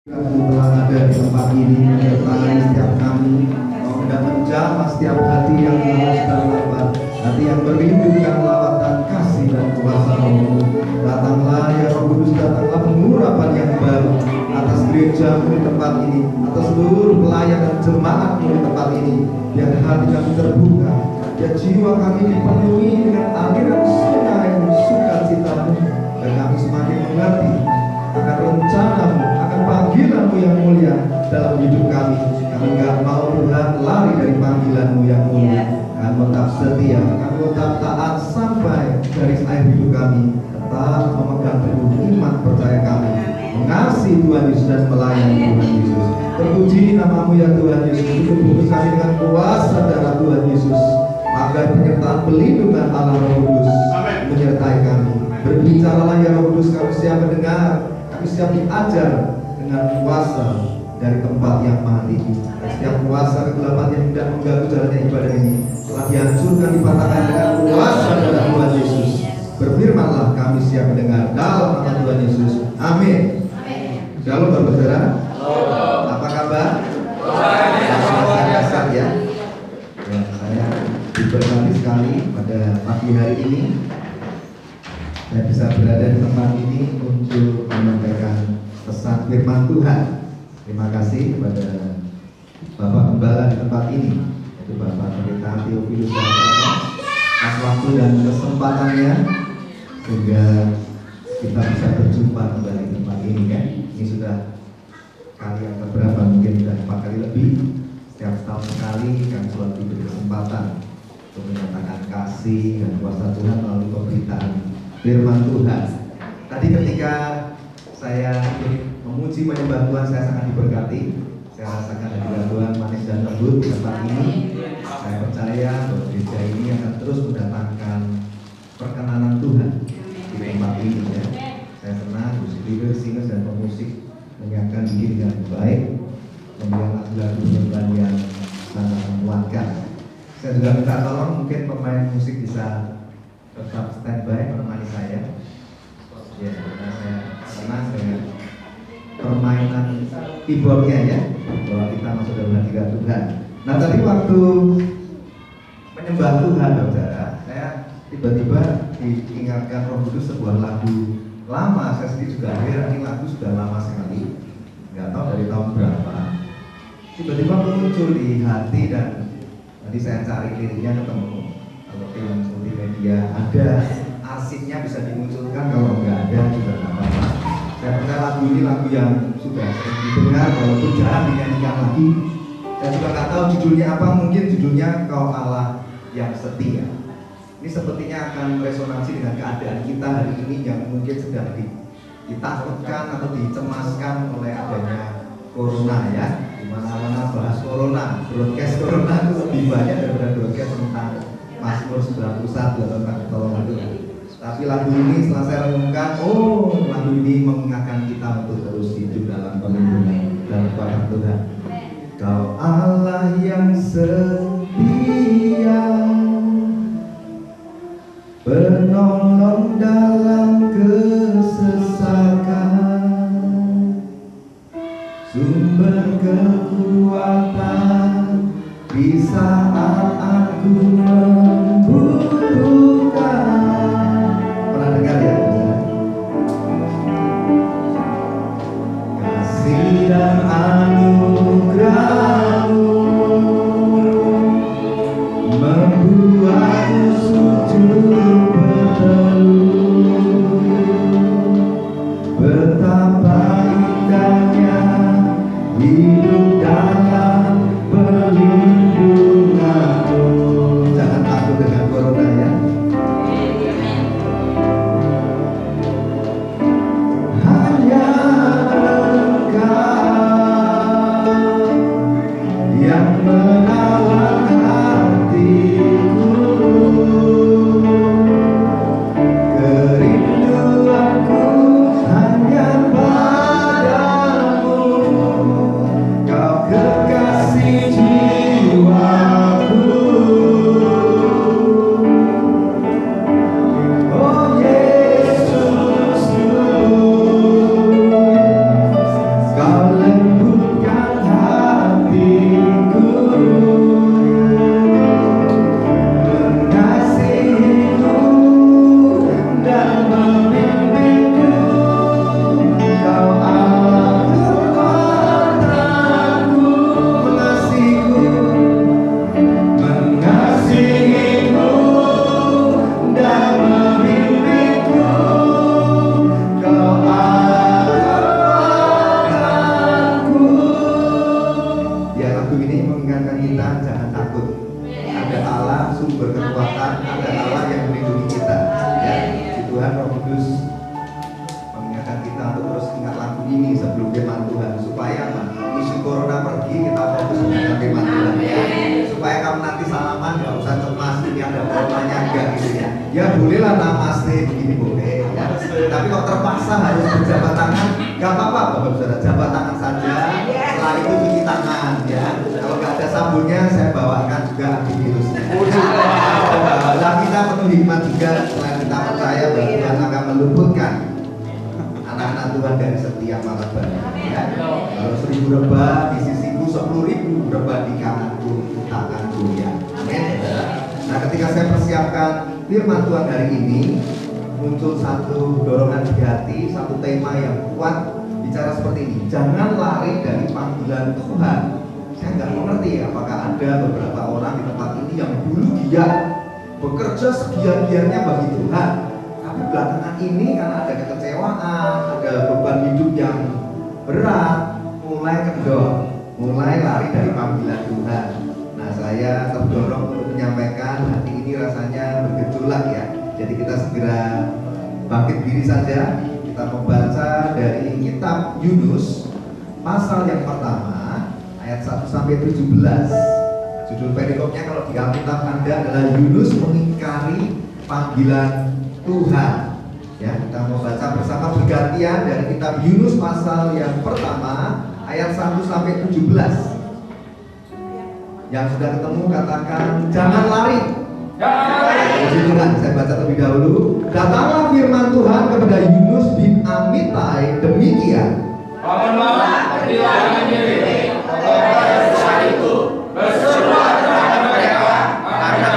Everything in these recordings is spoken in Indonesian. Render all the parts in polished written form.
Kamu telah ada di tempat ini menyertai setiap kami. Kau hendak menjamah setiap hati yang haus dan lapar, hati yang merindukan lawatan kasih dan kuasa Roh-Mu. Datanglah ya Roh Kudus, datanglah pengurapan yang baru atas gereja-Mu di tempat ini, atas seluruh pelayan dan jemaat-Mu di tempat ini. Biar hati kami terbuka, biar jiwa kami dipenuhi dengan aliran sungai sukacita-Mu, dan kami semakin mengerti akan rencana-Mu, akan panggilan-Mu yang mulia dalam hidup kami. Kami gak mau lari dari panggilan-Mu yang mulia. Kami tetap setia, kami tetap taat sampai garis akhir hidup kami. Tetap memegang teguh iman percaya kami, mengasihi Tuhan Yesus dan melayani Tuhan Yesus. Terpuji nama-Mu ya Tuhan Yesus. Tutup bungkus kami dengan kuasa darah Tuhan Yesus, agar penyertaan pelindungan Allah Roh Kudus menyertai kami. Berbicaralah ya Roh Kudus, kami siap mendengar, kami siap diajar dengan kuasa dari tempat yang maha tinggi. Setiap kuasa kegelapan yang tidak mengganggu jalannya ibadah ini telah dihancurkan, dipatahkan dengan kuasa darah Tuhan Yesus. Berfirmanlah, kami siap mendengar dalam nama Tuhan Yesus. Amin. Shalom saudara. Apa kabar? Sehat ya. Saya diberkati sekali pada pagi hari ini. Saya bisa berada di tempat ini untuk menyampaikan pesan firman Tuhan. Terima kasih kepada Bapak Gembala di tempat ini, yaitu Bapak Pendeta Theophilus atas waktu dan kesempatannya sehingga kita bisa berjumpa kembali di tempat ini kan. Ini sudah kali yang keberapa, mungkin sudah 4 kali lebih. Setiap tahun sekali kami selalu diberi kesempatan untuk menyatakan kasih dan kuasa Tuhan melalui pemberitaan firman Tuhan. Tadi ketika saya memuji menyembah Tuhan, saya sangat diberkati. Saya rasakan hadirat Tuhan manis dan lembut di tempat ini. Saya percaya bahwa gereja ini akan terus mendatangkan perkenanan Tuhan di tempat ini ya. Saya senang musik leader, singers dan pemusik menyiapkan diri dengan baik, memilih lagu-lagu penyembahan yang sangat memuatkan. Saya juga minta tolong mungkin pemain musik bisa tetap standby menemani saya. Ya, karena saya senang dengan permainan keyboardnya ya, bahwa kita masuk dalam hadirat Tuhan. Nah tadi waktu menyembah Tuhan saudara, saya tiba-tiba diingatkan Roh Kudus sebuah lagu lama. Saya sendiri juga heran, ini lagu sudah lama sekali, nggak tahu dari tahun berapa. Tiba-tiba muncul di hati dan nanti saya cari liriknya ketemu. Kalau film multimedia ada arsipnya bisa dimunculkan, kalau nggak ada juga nggak apa-apa. Saya percaya lagu ini lagu yang sudah sering didengar walaupun jarang dinyanyikan lagi. Saya juga nggak tahu judulnya apa, mungkin judulnya Kau Allah yang Setia. Ini sepertinya akan resonansi dengan keadaan kita hari ini yang mungkin sedang ditakutkan atau dicemaskan oleh adanya corona ya. Dimana-mana bahas corona, broadcast corona itu lebih banyak daripada broadcast tentang Mazmur 91 atau tentang pertolongan Tuhan. Tapi lagu ini setelah saya renungkan, lagu ini mengingatkan kita untuk terus hidup dalam perlindungan dan kekuatan Tuhan. Kau Allah yang setia, penolong dalam kesesakan, sumber kekuatan di saat aku membutuhkan. Pernah dengar ya? Kasih dan anugerah-Mu membuatku sujud berteduh. Betapa indahnya hidup dalam perlindungan-Mu. Jangan takut dengan corona ya. Hanya Engkau Ya bolehlah namaste begini boleh ya. Tapi kok terpaksa harus berjabat tangan, gak apa-apa Bapak Saudara, jabat tangan saja. Setelah itu cuci tangan ya. Kalau nggak ada sabunnya saya bawakan juga antivirusnya. Nah, kita penuh hikmat juga. Selain kita percaya bahwa Tuhan akan meluputkan anak-anak Tuhan dari setiap malapetaka. Ya. Kalau 1000 rebah di sisiku, 10.000 rebah di kananku, takkan goyah. Amin. Nah, ketika saya persiapkan firman Tuhan hari ini, muncul satu dorongan di hati, satu tema yang kuat bicara seperti ini. Jangan lari dari panggilan Tuhan. Saya nggak mengerti apakah ada beberapa orang di tempat ini yang dulu giat bekerja segiat-giatnya bagi Tuhan, tapi belakangan ini karena ada kekecewaan, ada beban hidup yang berat, mulai kendor, mulai lari dari panggilan Tuhan. Nah, saya terdorong untuk menyampaikan hati ini rasanya bergejolak ya. Jadi kita segera bangkit diri saja. Kita membaca dari kitab Yunus pasal yang pertama ayat 1 sampai 17. Judul perikopnya kalau di Alkitab Anda adalah Yunus mengingkari panggilan Tuhan. Ya, kita membaca bersama bergantian dari kitab Yunus pasal yang pertama ayat 1 sampai 17. Yang sudah ketemu katakan jangan lari. Puji Tuhan, saya baca terlebih dahulu. Datanglah firman Tuhan kepada Yunus bin Amittai demikian. Bangunlah, berdirilah dengan diri, pada saat itu berserulah terhadap mereka, karena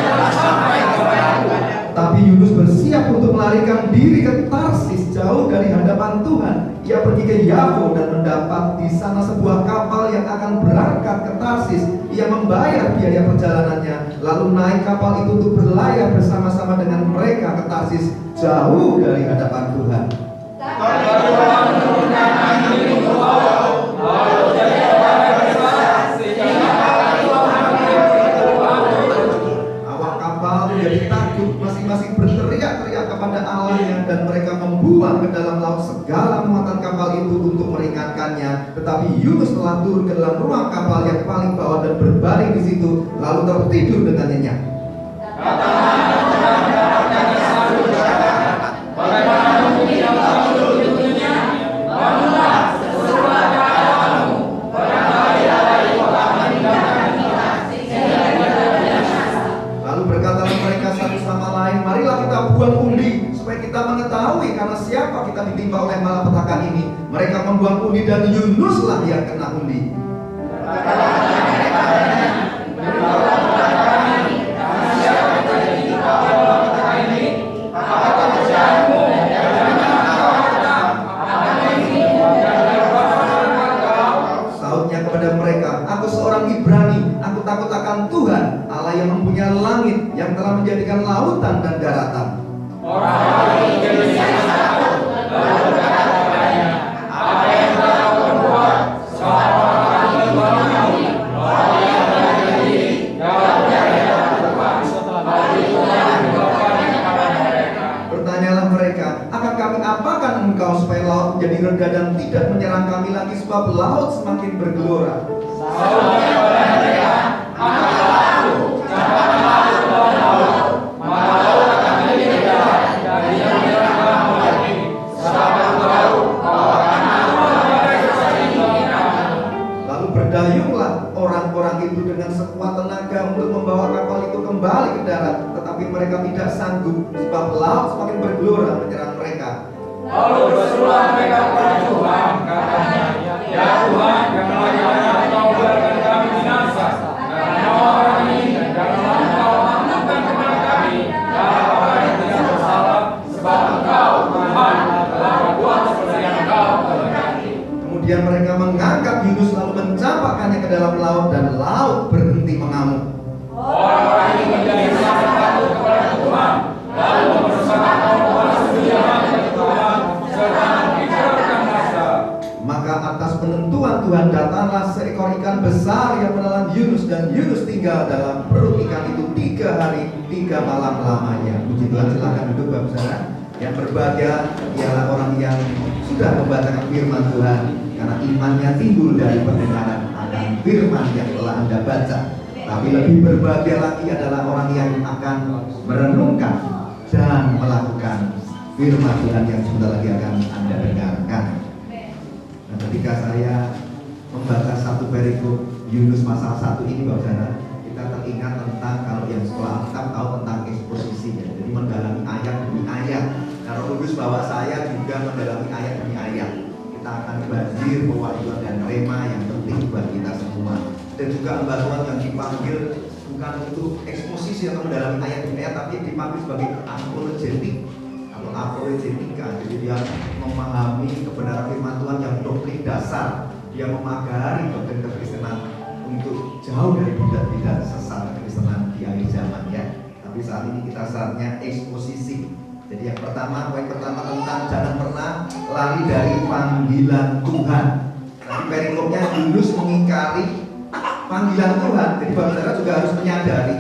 telah sampai kepadaku. Tapi Yunus bersiap untuk melarikan diri ke Tarsis jauh dari hadapan Tuhan. Ia pergi ke Yafo dan mendapat di sana sebuah kapal yang akan berangkat ke Tarsis. Ia membayar biaya perjalanannya, lalu naik kapal itu untuk berlayar bersama-sama dengan mereka ke Tarsis jauh dari hadapan Tuhan. Tuhan menurunkan angin untuk laut, laut jadi kepada besar, sehingga kapal itu hampir tenggelam. Awak kapal menjadi takut, masing-masing berteriak-teriak kepada Allahnya, dan mereka membuang ke dalam laut segala muatan kapal itu untuk meringankannya. Tetapi Yunus telah turun ke dalam ruang kapal yang paling bawah dan berbaring di situ, lalu tertidur dengan nyenyak. Lalu berkatalah mereka satu sama lain, marilah kita buang undi supaya kita mengetahui karena siapa kita ditimpa oleh malapetaka ini. Mereka membuang undi dan Yunuslah yang kena undi. Sautnya kepada mereka, aku seorang Ibrani, aku takut akan Tuhan, Allah yang mempunyai langit, yang telah menjadikan lautan dan daratan. Orang itu jadi takut, lalu berkata kepadanya, apa yang telah kau perbuat? Seorang akan membangunmu, bahwa dia terjadi jauh dari hadapan Tuhan. Lalu Tuhan membawakannya kepada mereka. Bertanyalah mereka, akan kami apakan engkau supaya laut menjadi reda dan tidak menyerang kami lagi, sebab laut semakin bergelora. Saulnya kepada mereka, angkatlah aku, campaklah aku ke dalam laut, maka laut akan menjadi reda, dan dia menyerang kamu lagi. Sebab aku tahu bahwa karena aku memakai sesuatu kamu. Lalu berdayunglah orang-orang itu dengan sekuat tenaga untuk membawa kapal itu kembali ke darat, tetapi mereka tidak sanggup, sebab laut semakin bergelora menyerang mereka. Lalu berserulah mereka kepada Tuhan, katanya, ya Tuhan, janganlah banyak Engkau biarkan kami binasa, karena nyawa orang ini, dan janganlah Engkau ampunikan kepada kami, dan orang yang tidak bersalah, sebab Engkau, Tuhan, telah berbuat seperti yang Engkau kehendaki. Kemudian mereka mengangkat Yunus lalu mencampakkannya ke dalam laut, dan laut berhenti mengamuk. Orang-orang itu menjadi sangat takut kepada Tuhan, lalu mempersembahkan korban sembelihan bagi Tuhan, serta menghijrahkan masa. Maka atas penentuan Tuhan datanglah seekor ikan besar yang menelan Yunus, dan Yunus tinggal dalam perut ikan itu 3 hari 3 malam lamanya. Puji Tuhan, silakan duduk Bapak Saudara. Yang berbahagia ialah orang yang sudah membacakan firman Tuhan, karena imannya timbul dari pendengaran akan firman yang telah Anda baca. Tapi lebih berbahagia lagi adalah orang yang akan merenungkan dan melakukan firman Tuhan yang sebentar lagi akan Anda dengarkan. Nah, ketika saya membaca satu perikop Yunus pasal 1 ini, Bapak Saudara, kita teringat tentang, kalau yang sekolah Alkitab tahu tentang eksposisi ya. Jadi mendalami ayat demi ayat. Nah, Roh Kudus bawa saya juga mendalami ayat demi ayat. Kita akan banjir pewahyuan dan rema yang penting buat kita semua. Dan juga hamba Tuhan yang dipanggil bukan untuk eksposisi atau mendalami ayat demi ayat, tapi dipanggil sebagai apologetik atau apologetika. Jadi dia memahami kebenaran firman Tuhan yang doktrin dasar. Dia memagari doktrin kekristenan untuk jauh dari bidat-bidat sesat kekristenan di akhir zaman ya. Tapi saat ini kita saatnya eksposisi. Jadi yang pertama, poin pertama tentang jangan pernah lari dari panggilan Tuhan. Nanti perikopnya Yunus mengingkari panggilan Tuhan. Jadi Bapak Saudara juga harus menyadari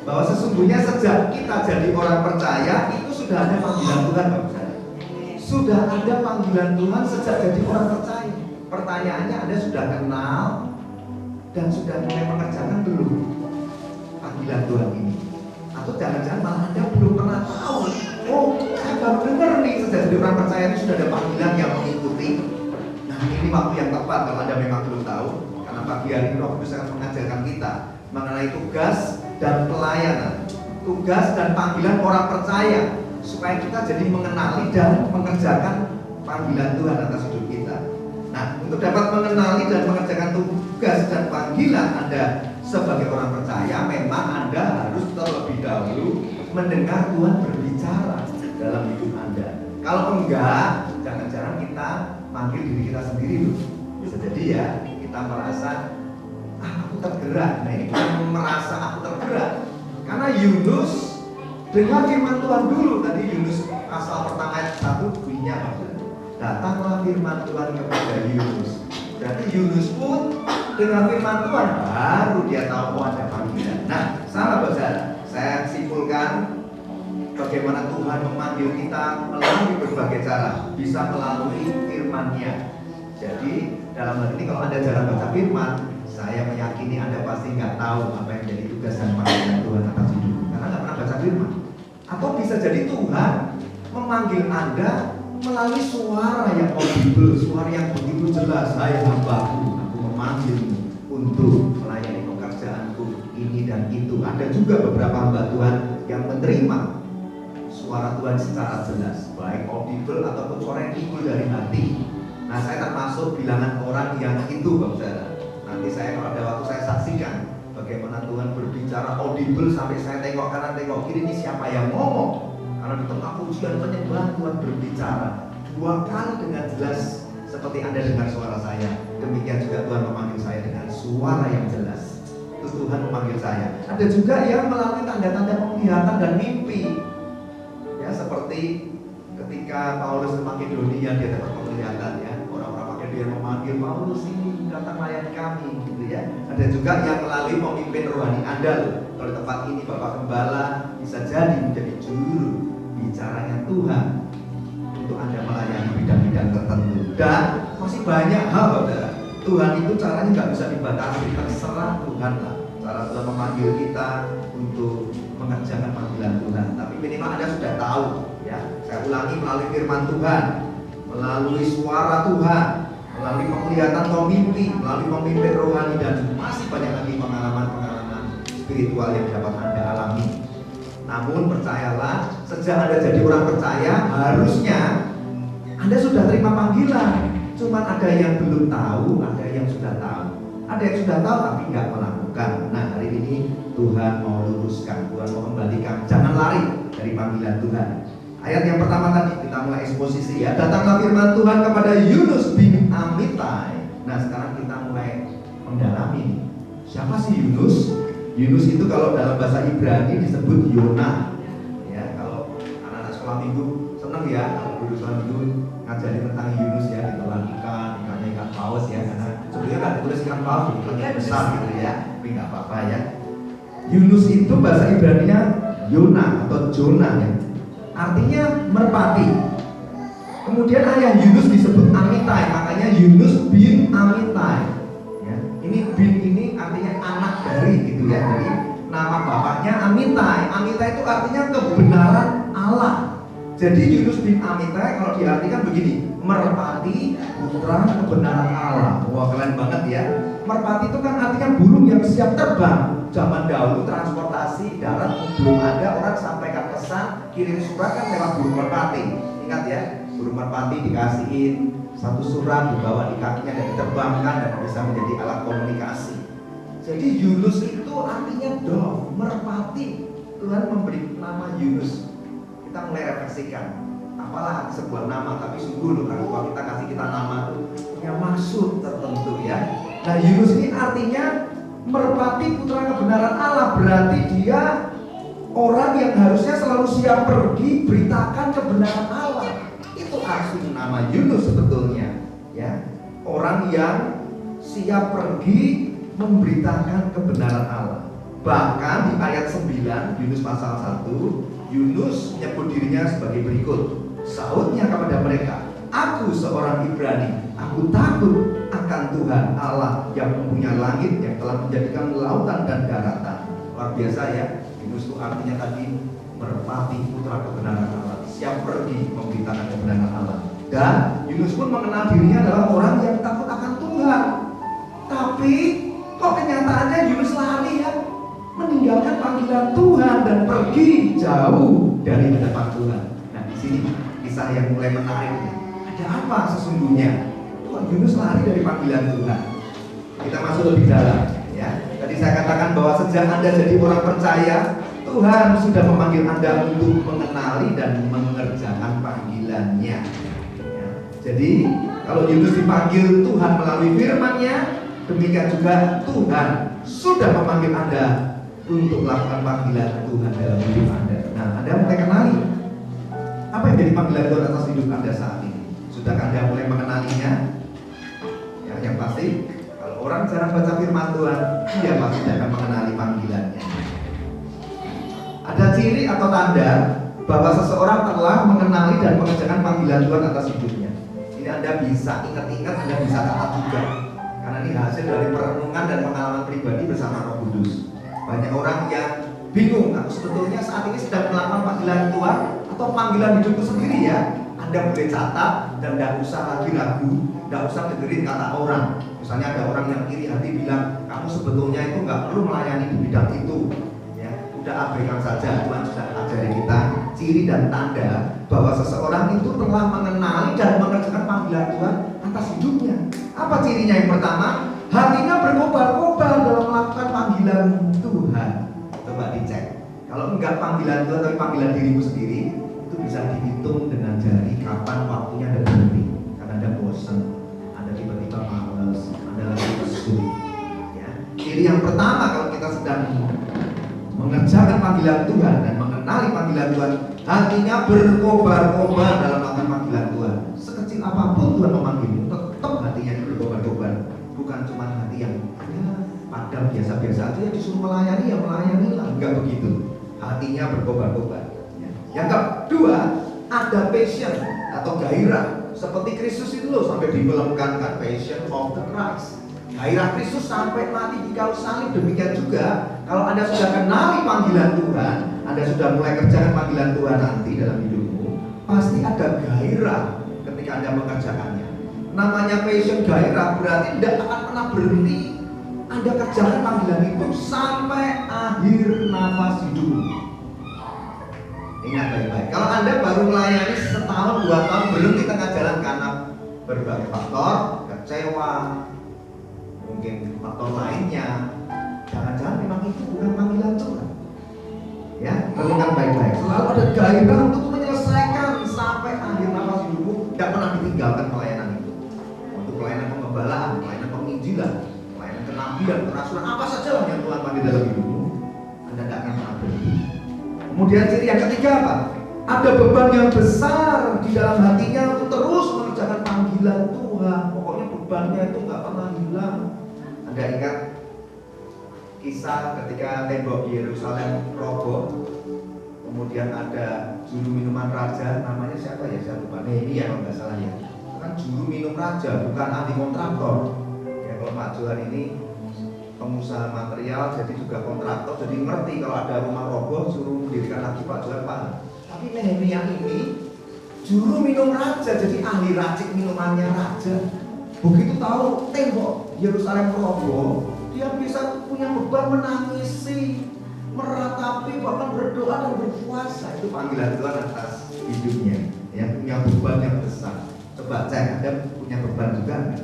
bahwa sesungguhnya sejak kita jadi orang percaya itu sudah ada panggilan Tuhan, Bapak Saudara. Sudah ada panggilan Tuhan sejak jadi orang percaya. Pertanyaannya, Anda sudah kenal dan sudah mulai mengerjakan belum panggilan Tuhan ini? Atau jangan-jangan malah Anda belum pernah tahu. Oh, saya baru dengar nih sejak jadi orang percaya itu sudah ada panggilan yang mengikuti. Nah, ini waktu yang tepat kalau Anda memang belum tahu. Karena pagi hari ini Roh Kudus akan mengajarkan kita mengenai tugas dan pelayanan, tugas dan panggilan orang percaya, supaya kita jadi mengenali dan mengerjakan panggilan Tuhan atas hidup kita. Nah, untuk dapat mengenali dan mengerjakan tugas dan panggilan Anda sebagai orang percaya, memang Anda harus terlebih dahulu mendengar Tuhan berbicara dalam hidup Anda. Kalau enggak, jangan-jangan kita panggil diri kita sendiri loh. Bisa jadi ya, kita merasa aku tergerak. Nah, ini bukan merasa aku tergerak, karena Yunus dengar firman Tuhan dulu. Tadi Yunus pasal pertama ayat 1 bunyinya apa? Datanglah firman Tuhan kepada Yunus. Berarti Yunus pun dengan firman Tuhan baru dia tahu ada panggilan. Nah, salah Bapak Saudara, saya simpulkan bagaimana Tuhan memanggil kita melalui berbagai cara, bisa melalui firman-Nya. Jadi dalam hal ini kalau Anda jarang baca firman, saya meyakini Anda pasti nggak tahu apa yang jadi tugas dan panggilan Tuhan atas hidup, karena nggak pernah baca firman. Atau bisa jadi Tuhan memanggil Anda melalui suara yang audible, suara yang begitu jelas. Hai hambaku, aku memanggilmu untuk melayani pekerjaanku ini dan itu. Ada juga beberapa hamba Tuhan yang menerima suara Tuhan secara jelas, baik audible ataupun suara yang timbul dari hati. Nah, saya termasuk bilangan orang yang itu, Bapak Saudara. Nanti saya kalau ada waktu saya saksikan bagaimana Tuhan berbicara audible sampai saya tengok kanan tengok kiri, ini siapa yang ngomong. Karena di tengah pujian penyembahan Tuhan berbicara 2 kali dengan jelas seperti Anda dengar suara saya. Demikian juga Tuhan memanggil saya dengan suara yang jelas. Itu Tuhan memanggil saya. Ada juga yang melalui tanda-tanda penglihatan dan mimpi. Ya, seperti ketika Paulus ke Makedonia, dia dapat penglihatan ya. Orang-orang Makedonia memanggil Paulus, ini datang layani kami gitu ya. Ada juga yang melalui pemimpin rohani Anda loh. Kalau tempat ini Bapak Gembala bisa jadi menjadi juru bicaranya Tuhan untuk Anda melayani bidang-bidang tertentu. Dan masih banyak hal, Saudara. Tuhan itu caranya nggak bisa dibatasi, terserah Tuhan lah. Cara Tuhan memanggil kita untuk mengerjakan panggilan Tuhan. Tapi minimal Anda sudah tahu, ya. Saya ulangi, melalui firman Tuhan, melalui suara Tuhan, melalui penglihatan atau mimpi, melalui pemimpin rohani, dan masih banyak lagi pengalaman-pengalaman spiritual yang dapat Anda alami. Namun percayalah, sejak Anda jadi orang percaya, harusnya Anda sudah terima panggilan. Cuman ada yang belum tahu, ada yang sudah tahu. Ada yang sudah tahu tapi nggak melakukan. Nah, hari ini Tuhan mau luruskan, Tuhan mau kembalikan. Jangan lari dari panggilan Tuhan. Ayat yang pertama tadi kita mulai eksposisi ya. Datanglah firman Tuhan kepada Yunus bin Amittai. Nah, sekarang kita mulai mendalami. Siapa sih Yunus? Yunus itu kalau dalam bahasa Ibrani disebut Yona. Ya, kalau anak-anak sekolah minggu senang ya kalau guru sekolah minggu ngajarin tentang Yunus ya, ditelan ikannya ikan paus ya, karena sebenarnya kan ditulis ikan paus, ikan besar gitu ya, tapi nggak apa-apa ya. Yunus itu bahasa Ibraninya Yona atau Jonah ya, artinya merpati. Kemudian ayah Yunus disebut Amittai, makanya Yunus bin Amittai. Ya, ini bin ini artinya anak dari gitu ya. Amitai itu artinya kebenaran Allah. Jadi Yunus bin Amitai kalau diartikan begini, merpati putra kebenaran Allah. Wah, keren banget ya. Merpati itu kan artinya burung yang siap terbang. Zaman dahulu transportasi darat belum ada, orang sampaikan pesan, kirim surat kan lewat burung merpati. Ingat ya, burung merpati dikasihin satu surat, dibawa di kakinya dan diterbangkan dan bisa menjadi alat komunikasi. Jadi Yunus itu artinya dove, merpati. Tuhan memberi nama Yunus. Kita mulai refleksikan, apalah arti sebuah nama, tapi sungguh loh orang tua kita kasih kita nama itu punya maksud tertentu ya. Nah, Yunus ini artinya merpati putra kebenaran Allah, berarti dia orang yang harusnya selalu siap pergi beritakan kebenaran Allah. Itu arti nama Yunus sebetulnya ya. Orang yang siap pergi memberitakan kebenaran Allah. Bahkan di ayat 9 Yunus pasal 1, Yunus menyebut dirinya sebagai berikut. Sautnya kepada mereka, aku seorang Ibrani, aku takut akan Tuhan Allah yang mempunyai langit, yang telah menjadikan lautan dan daratan. Luar biasa ya. Yunus itu artinya tadi merpati putra kebenaran Allah, siap pergi memberitakan kebenaran Allah. Dan Yunus pun mengenal dirinya adalah orang yang takut akan Tuhan. Tapi kok kenyataannya Yunus lari ya, meninggalkan panggilan Tuhan dan pergi jauh dari hadapan Tuhan. Nah, di sini kisah yang mulai menarik. Ada apa sesungguhnya? Kok Yunus lari dari panggilan Tuhan? Kita masuk lebih dalam ya. Tadi saya katakan bahwa sejak Anda jadi orang percaya, Tuhan sudah memanggil Anda untuk mengenali dan mengerjakan panggilannya ya. Jadi kalau Yunus dipanggil Tuhan melalui firman-Nya, demikian juga Tuhan sudah memanggil Anda untuk melakukan panggilan Tuhan dalam hidup Anda. Nah, Anda mulai kenali apa yang jadi panggilan Tuhan atas hidup Anda saat ini. Sudahkah Anda mulai mengenalinya? Ya, yang pasti kalau orang jarang baca firman Tuhan, dia pasti akan mengenali panggilannya. Ada ciri atau tanda bahwa seseorang telah mengenali dan mengerjakan panggilan Tuhan atas hidupnya. Ini Anda bisa ingat-ingat, Anda bisa catat juga. Karena ini hasil dari perenungan dan pengalaman pribadi bersama Roh Kudus. Banyak orang yang bingung, aku sebetulnya saat ini sedang melakukan panggilan Tuhan atau panggilan hidupku sendiri ya. Anda boleh catat dan tidak usah lagi ragu, tidak usah dengerin kata orang. Misalnya ada orang yang iri hati bilang, kamu sebetulnya itu nggak perlu melayani di bidang itu ya, udah abaikan saja. Tuhan sudah ajari kita ciri dan tanda bahwa seseorang itu telah mengenali dan mengerjakan panggilan Tuhan atas hidupnya. Apa cirinya? Yang pertama, hatinya berkobar-kobar dalam melakukan panggilan Tuhan. Coba dicek. Kalau enggak panggilan Tuhan tapi panggilan dirimu sendiri, itu bisa dihitung dengan jari kapan waktunya Anda berhenti. Karena Anda bosan, Anda tiba-tiba malas, Anda lagi lesu. Ya. Ciri yang pertama kalau kita sedang mengerjakan panggilan Tuhan dan mengenali panggilan Tuhan, hatinya berkobar-kobar dalam melakukan panggilan Tuhan. Sekecil apapun Tuhan memanggilmu, tetap hatinya berkobar-kobar. Bukan cuma hati yang padam biasa-biasa aja, disuruh melayani ya melayani lah, enggak begitu. Hatinya berkobar-kobar. Yang kedua, ada passion atau gairah. Seperti Kristus itu loh, sampai difilmkan kan, Passion of the Christ. Gairah Kristus sampai mati di kayu salib. Demikian juga kalau Anda sudah kenali panggilan Tuhan, Anda sudah mulai kerjakan panggilan Tuhan nanti dalam hidupmu, pasti ada gairah ketika Anda mengerjakannya. Namanya passion, gairah, berarti tidak akan pernah berhenti. Anda kerjakan panggilan itu sampai akhir nafas hidupmu. Ingat baik-baik. Kalau Anda baru melayani setahun, 2 tahun, berhenti tengah jalan karena berbagai faktor, kecewa, mungkin faktor lainnya, jangan-jangan memang itu bukan panggilan Tuhan. Ya, renungkan baik-baik. Selalu ada gairah untuk menyelesaikan sampai akhir nafas hidupmu. Tidak pernah ditinggalkan pelayanan itu. Untuk pelayanan pengembalaan, pelayanan penginjilan, pelayanan kenabian, kerasulan, apa saja yang Tuhan panggil dalam hidupmu, Anda tidak akan pernah berhenti. Kemudian ciri yang ketiga apa? Ada beban yang besar di dalam hatinya untuk terus mengerjakan panggilan Tuhan. Pokoknya bebannya itu nggak pernah hilang. Anda ingat kisah ketika tembok Yerusalem roboh, kemudian ada juru minuman raja, namanya siapa ya? Saya lupa. Nehemia kalau nggak salah ya. Itu kan juru minum raja, bukan ahli kontraktor. Ya kalau Pak Johan ini pengusaha material, jadi juga kontraktor, jadi ngerti kalau ada rumah roboh suruh mendirikan lagi Pak Joel paham. Tapi Nehemia ini juru minum raja, jadi ahli racik minumannya raja. Begitu tahu tembok Yerusalem roboh, dia bisa punya beban menangisi, meratapi, bahkan berdoa dan berpuasa. Itu panggilan Tuhan atas hidupnya, yang punya beban yang besar. Coba cek, Anda punya beban juga enggak?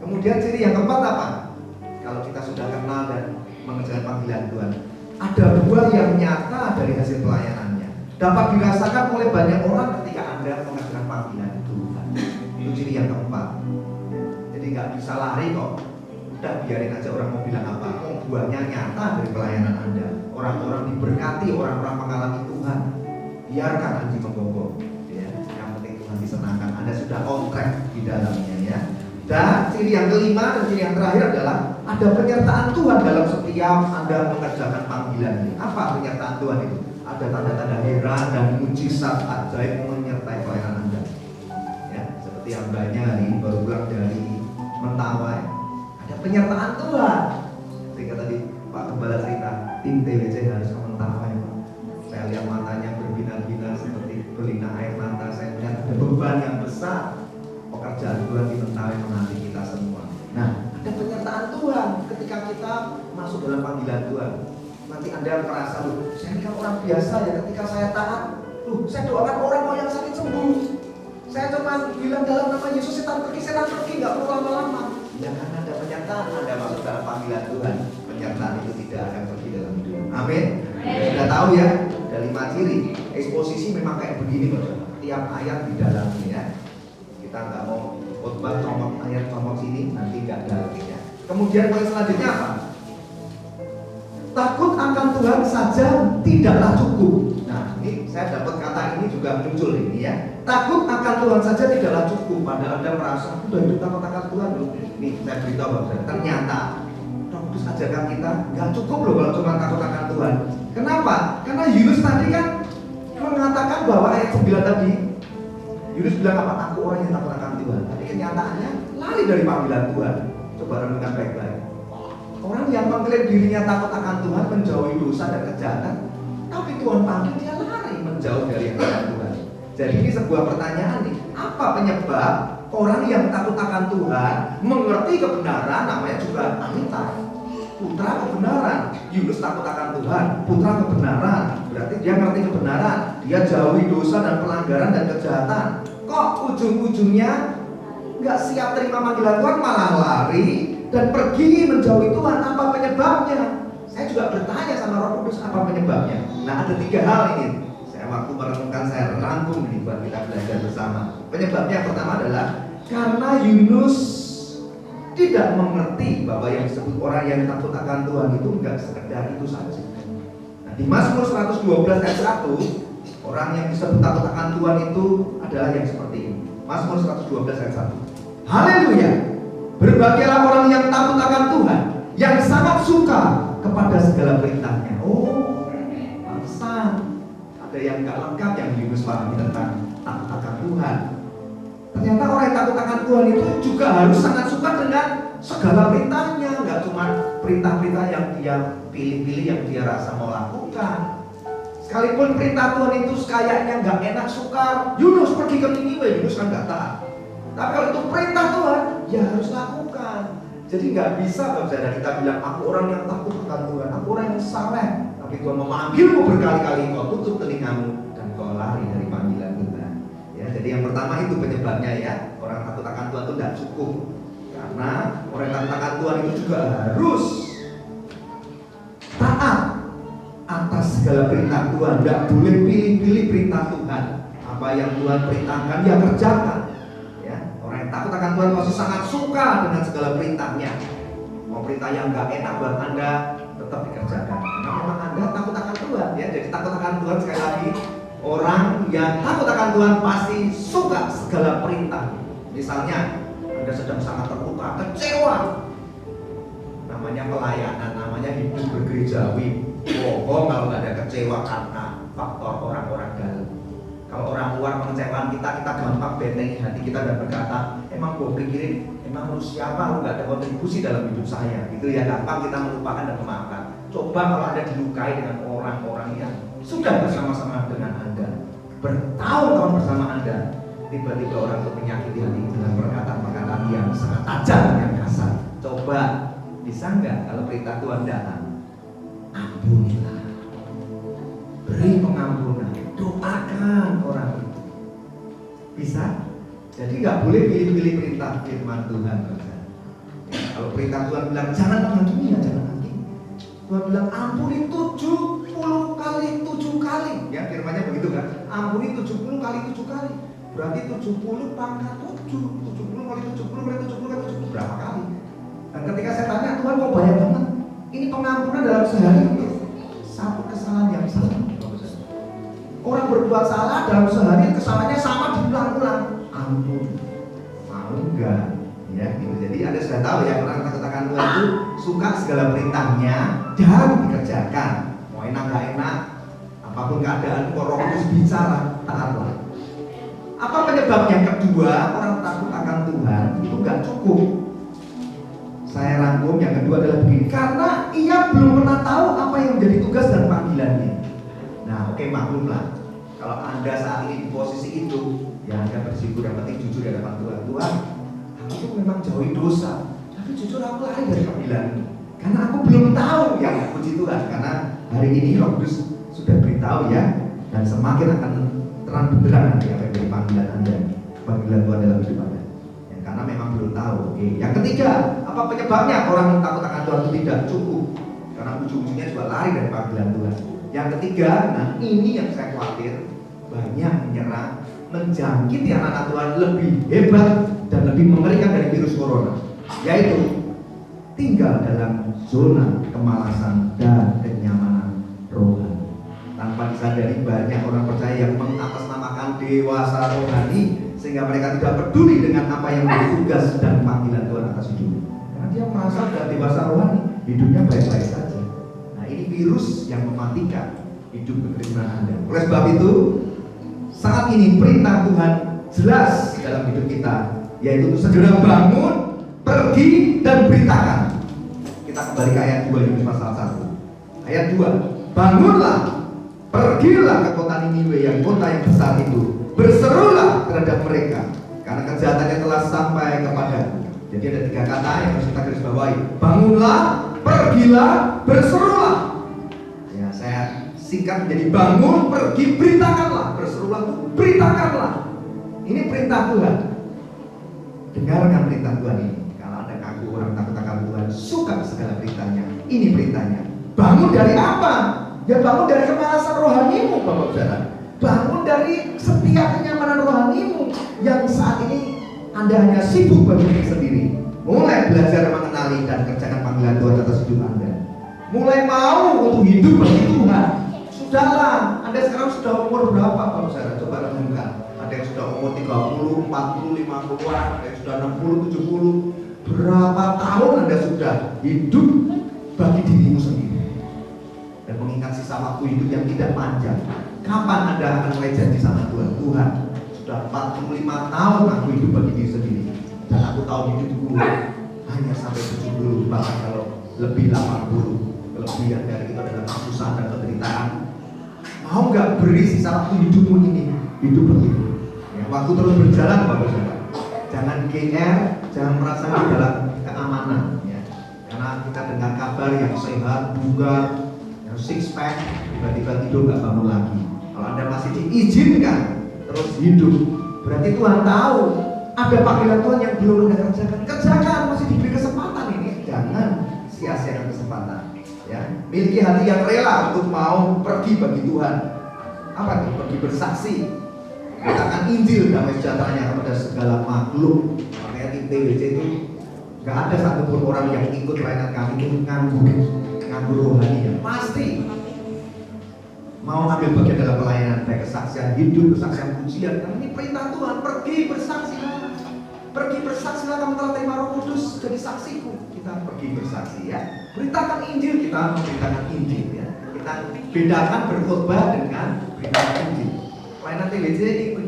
Kemudian ciri yang keempat apa? Kalau kita sudah kenal dan mengerjakan panggilan Tuhan, ada buah yang nyata dari hasil pelayanannya, dapat dirasakan oleh banyak orang ketika Anda mengerjakan panggilan Tuhan. Itu ciri yang keempat. Jadi nggak bisa lari kok. Udah biarin aja orang mau bilang apa. Buahnya nyata dari pelayanan Anda. Orang-orang diberkati, orang-orang mengalami Tuhan. Biarkan Anda menggonggong. Ya, yang penting Tuhan disenangkan. Anda sudah on track di dalamnya ya. Dan ciri yang kelima dan ciri yang terakhir adalah ada penyertaan Tuhan dalam setiap Anda mengerjakan panggilan ini. Apa penyertaan Tuhan itu? Ada tanda-tanda heran dan mujizat ajaib menyertai pelayanan Anda. Ya, seperti yang banyak hari ini baru pulang dari Mentawai, ada penyertaan Tuhan. Sehingga tadi Pak Gembala cerita, tim TWC harus ke Mentawai. Saya lihat matanya berbinar-binar seperti berlinang air mata. Saya melihat ada beban yang besar. Pekerjaan Tuhan di Mentawai menanti kita semua. Nah, ada penyertaan Tuhan ketika kita masuk dalam panggilan Tuhan. Nanti Anda merasa, loh, saya ini kan orang biasa ya, ketika saya taat, loh, saya doakan orang mau yang sakit sembuh. Saya cuma bilang dalam nama Yesus, setan pergi, nggak perlu lama-lama. Ya karena ada penyertaan, Anda masuk dalam panggilan Tuhan. Penyertaan itu tidak akan pergi dalam hidup. Amin. Sudah tahu ya, ada 5 ciri. Eksposisi memang kayak begini, Bapak. Tiap ayat di dalamnya ya. Kita nggak mau khotbah comot ayat comot sini, nanti nggak ada lagi ya. Kemudian poin selanjutnya apa? Takut akan Tuhan saja tidaklah cukup. Nah, ini saya dapat kata ini juga muncul ini ya. Takut akan Tuhan saja tidaklah cukup. Padahal Anda merasa udah hidup takut akan Tuhan loh. Nih saya beritahu Bapak, ternyata Roh Kudus ajarkan kita nggak cukup loh kalau cuma takut akan Tuhan. Kenapa? Karena Yunus tadi kan mengatakan bahwa ayat 9 tadi, Yunus bilang apa? Aku orang yang takut akan Tuhan. Tapi kenyataannya lari dari panggilan Tuhan. Coba renungkan baik-baik. Orang yang mengklaim dirinya takut akan Tuhan, menjauhi dosa dan kejahatan, tapi Tuhan panggil dia lari menjauh dari yang akan Tuhan. Jadi ini sebuah pertanyaan nih. Apa penyebab orang yang takut akan Tuhan mengerti kebenaran, namanya juga Amitai, putra kebenaran. Yunus takut akan Tuhan, putra kebenaran. Berarti dia ngerti kebenaran, dia jauhi dosa dan pelanggaran dan kejahatan. Kok ujung-ujungnya nggak siap terima panggilan Tuhan, malah lari dan pergi menjauhi Tuhan? Apa penyebabnya? Saya juga bertanya sama Roh Kudus, apa penyebabnya? Nah, ada 3 hal ini. Saya waktu merenungkan, saya rangkum ini buat kita belajar bersama. Penyebabnya yang pertama adalah karena Yunus tidak mengerti bahwa yang disebut orang yang takut akan Tuhan itu enggak sekedar itu saja. Nah, di Mazmur 112 ayat 1, orang yang disebut takut akan Tuhan itu adalah yang seperti ini. Mazmur 112 ayat 1. Haleluya. Berbahagialah orang yang takut akan Tuhan, yang sangat suka kepada segala perintahnya. Oh, pantesan ada yang enggak lengkap yang Yunus pahami tentang takut akan Tuhan. Ternyata orang yang takut akan Tuhan itu juga harus sangat suka dengan segala perintahnya, nggak cuma perintah-perintah yang dia pilih-pilih yang dia rasa mau lakukan. Sekalipun perintah Tuhan itu kayaknya nggak enak, sukar. Yunus pergi ke Niniwe, Yunus kan nggak taat. Tapi kalau itu perintah Tuhan, ya harus lakukan. Jadi nggak bisa kalau kita bilang aku orang yang takut akan Tuhan, aku orang yang saleh, tapi Tuhan memanggilmu berkali-kali, kau tutup telingamu dan kau lari dari panggilan Tuhan. Ya, jadi yang pertama itu penyebabnya ya, orang takut akan Tuhan itu tidak cukup. Karena orang yang takut akan Tuhan itu juga harus taat atas segala perintah Tuhan. Tidak boleh pilih-pilih perintah Tuhan. Apa yang Tuhan perintahkan dia kerjakan. Ya, orang yang takut akan Tuhan pasti sangat suka dengan segala perintahnya. Mau perintah yang nggak enak buat Anda tetap dikerjakan. Karena memang Anda takut akan Tuhan. Ya, jadi takut akan Tuhan sekali lagi. Orang yang takut akan Tuhan pasti suka segala perintah. Misalnya Anda sedang sangat terluka, kecewa, namanya pelayanan, namanya hidup bergerejawi. Bohong kalau nggak ada kecewa karena faktor orang-orang dalam. Kalau orang luar kekecewaan kita gampang bentengi hati kita dan berkata, emang gue pikirin, emang lu siapa, lu gak ada kontribusi dalam hidup saya. Gitu ya, gampang kita melupakan dan memaafkan. Coba kalau Anda dilukai dengan orang-orang yang sudah bersama-sama dengan Anda, bertahun-tahun bersama Anda, tiba-tiba orang itu menyakiti hati dengan perkataan-perkataan yang sangat tajam, yang kasar. Coba, bisa nggak kalau perintah Tuhan datang? Ampunilah, beri pengampunan, doakan orang itu. Bisa? Jadi nggak boleh pilih-pilih perintah firman Tuhan. Kalau perintah Tuhan bilang jangan menghakimi, ya jangan menghakimi. Tuhan bilang ampuni 70 kali 7 kali. Ya firmannya begitu kan? Ampuni 70 kali 7 kali. Berarti 70 pangkat 7. 70 kali 70 berarti 70 kali 70 berapa kali? Dan ketika saya tanya, Tuhan kok banyak banget? Ini pengampunan dalam sehari satu kesalahan yang sama. Orang berbuat salah dalam sehari kesalahannya sama diulang-ulang. Ampun, mau enggak? Ya, gitu. Jadi Anda sudah tahu ya, orang takut-takut Tuhan itu suka segala perintahnya dan dikerjakan. Mau enak gak enak, apapun keadaan, kalau Roh Kudus bicara, taatlah. Apa penyebabnya? Kedua, orang takut akan Tuhan itu gak cukup. Saya rangkum, yang kedua adalah begini, karena ia belum pernah tahu apa yang menjadi tugas dan panggilannya. Nah, oke, maklumlah. Kalau Anda saat ini di posisi itu, ya Anda bersyukur yang penting jujur di hadapan Tuhan. Tuhan, aku memang jauhi dosa, tapi jujur aku lari dari panggilanmu. Karena aku belum tahu, ya puji Tuhan. Karena hari ini Roh Kudus sudah beritahu ya, dan semakin akan terang benderang nanti apa yang menjadi panggilan Anda, panggilan Tuhan dalam hidup Anda. Ya, karena memang belum tahu. Oke. Yang ketiga, apa penyebabnya orang yang takut akan Tuhan itu tidak cukup? Karena ujung-ujungnya juga lari dari panggilan Tuhan. Yang ketiga, nah ini yang saya khawatir, banyak menyerah, menjangkiti anak-anak Tuhan lebih hebat dan lebih mengerikan dari virus corona, yaitu tinggal dalam zona kemalasan dan kenyamanan rohani. Tanpa disadari banyak orang percaya yang mengatasnamakan dewasa rohani sehingga mereka tidak peduli dengan apa yang menjadi tugas dan panggilan Tuhan atas hidupnya. Karena dia merasa sudah dewasa rohani, hidupnya baik-baik saja. Nah ini virus yang mematikan hidup kekristenan Anda. Oleh sebab itu, saat ini perintah Tuhan jelas dalam hidup kita, yaitu untuk segera bangun, pergi dan beritakan. Kita kembali ke ayat 2 Yohanes pasal 1. Ayat 2, bangunlah, pergilah ke kota Niniwe yang kota yang besar itu, berserulah terhadap mereka karena kejahatannya telah sampai kepadaku. Jadi ada 3 kata yang harus kita garis bawahi. Bangunlah, pergilah, berserulah. Ya, saya singkat menjadi bangun, pergi, beritakanlah. Berserulah itu beritakanlah. Ini perintah Tuhan. Dengarkan perintah Tuhan ini. Kalau ada ngaku orang takut akan Tuhan, suka segala perintahnya. Ini perintahnya. Bangun dari apa? Ya bangun dari kemalasan rohanimu, Bapak Saudara. Bangun dari setiap kenyamanan rohanimu yang saat ini Anda hanya sibuk bagi diri sendiri. Mulai belajar mengenali dan kerjakan panggilan Tuhan atas hidup Anda. Mulai mau untuk hidup bagi Tuhan. Sudahlah, Anda sekarang sudah umur berapa, Bapak Saudara? Coba renungkan. Ada yang sudah umur 30, 40, 50-an, ada yang sudah 60, 70. Berapa tahun Anda sudah hidup bagi dirimu sendiri dan mengingat sisa waktu hidup yang tidak panjang? Kapan Anda akan mulai janji sama Tuhan? Tuhan, sudah 45 tahun aku hidup bagi diri sendiri, dan aku tahu hidupku hanya sampai 70, bahkan kalau lebih 80. Kelebihan dari itu adalah kesusahan dan penderitaan. Mau nggak beri sisa waktu hidupmu ini hidup begitu? Ya, waktu terus berjalan, Bapak Saudara. Jangan GR, jangan merasa di dalam keamanan, ya. Karena kita dengar kabar yang sehat, bugar, yang six pack, tiba-tiba tidur nggak bangun lagi. Kalau Anda masih diizinkan terus hidup, berarti Tuhan tahu ada panggilan Tuhan yang belum Anda kerjakan. Kerjakan, masih diberi kesempatan ini. Jangan sia-siakan kesempatan. Ya, miliki hati yang rela untuk mau pergi bagi Tuhan. Apa itu? Pergi bersaksi, katakan Injil damai sejahteranya kepada segala makhluk. Makanya tim TWC itu nggak ada satupun orang yang ikut pelayanan kami itu nganggur rohani. Ya pasti mau ambil bagian dalam pelayanan, baik kesaksian hidup, kesaksian pujian. Karena ini perintah Tuhan, pergi bersaksi. Pergi bersaksilah, kamu telah terima Roh Kudus jadi saksiku. Kita pergi bersaksi, ya. Beritakan Injil, kita memberitakan Injil, ya. Kita bedakan berkhotbah dengan beritakan Injil. Pelayanan TWC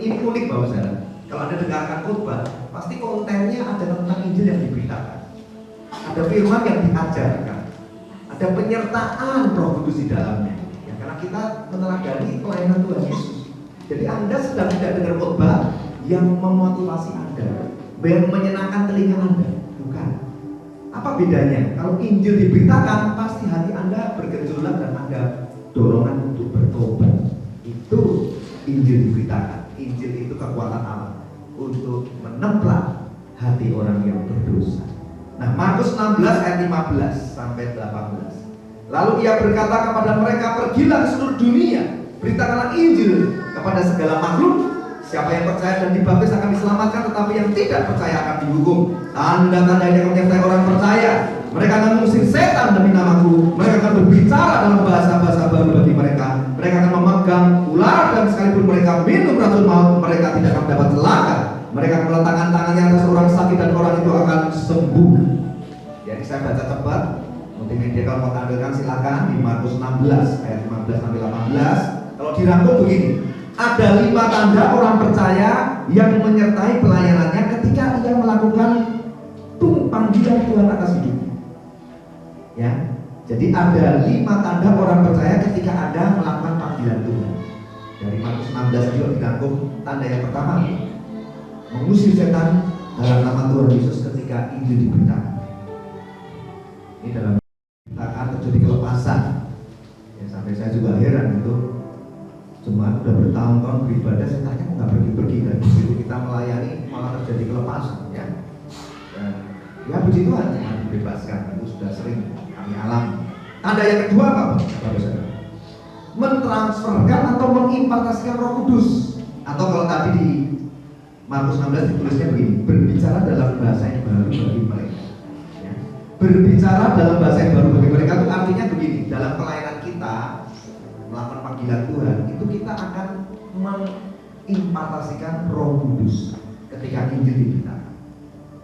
ini unik Bapak Saudara. Kalau Anda dengarkan khotbah, pasti kontennya ada tentang Injil yang diberitakan. Ada firman yang diajarkan. Ada penyertaan Roh Kudus di dalamnya. Ya, karena kita meneladani pelayanan Tuhan Yesus. Jadi Anda sedang tidak dengar khotbah yang memotivasi Anda, yang menyenangkan telinga Anda. Bukan. Apa bedanya? Kalau Injil diberitakan, pasti hati Anda bergejolak dan ada dorongan untuk bertobat. Itu Injil diberitakan. Injil itu kekuatan Allah untuk menemplah hati orang yang berdosa. Nah, Markus 16 ayat 15 sampai 18. Lalu ia berkata kepada mereka, pergilah ke seluruh dunia, beritakanlah Injil kepada segala makhluk. Siapa yang percaya dan dibaptis akan diselamatkan, tetapi yang tidak percaya akan dihukum. Tanda-tanda yang menyertai orang percaya, mereka akan mengusir setan demi namaku. Mereka akan berbicara dalam bahasa-bahasa baru bagi mereka. Mereka akan memegang ular, dan sekalipun mereka minum racun maut, mereka tidak akan mendapat celaka. Mereka akan meletakkan tangannya atas orang sakit dan orang itu akan sembuh. Jadi saya baca cepat. Multimedia kalau mau tampilkan silakan di Markus 16 ayat 15 sampai 18. Kalau dirangkum begini. Ada 5 tanda orang percaya yang menyertai pelayanannya ketika ia melakukan panggilan Tuhan atas hidupnya. Ya, jadi ada 5 tanda orang percaya ketika Anda melakukan panggilan Tuhan. Dari Markus 16 juga dirangkum. Tanda yang pertama, mengusir setan dalam nama Tuhan Yesus ketika Injil diberitakan. Ini dalam diberitakan terjadi kelepasan. Ya, sampai saya juga heran itu. Jemaat sudah bertahun-tahun beribadah, saya tanya kok nggak pergi-pergi, dan begitu kita melayani malah terjadi kelepasan, ya. Dan ya puji Tuhan, jemaat dibebaskan, itu sudah sering kami alami. Tanda yang kedua apa, Bapak Saudara? Mentransferkan atau mengimpartasikan Roh Kudus, atau kalau tadi di Markus 16 ditulisnya begini, berbicara dalam bahasa yang baru bagi mereka. Ya. Berbicara dalam bahasa yang baru bagi mereka itu artinya begini, dalam pelayanan kita melakukan panggilan Tuhan, itu kita akan mengimpartasikan Roh Kudus ketika Injil diberitakan.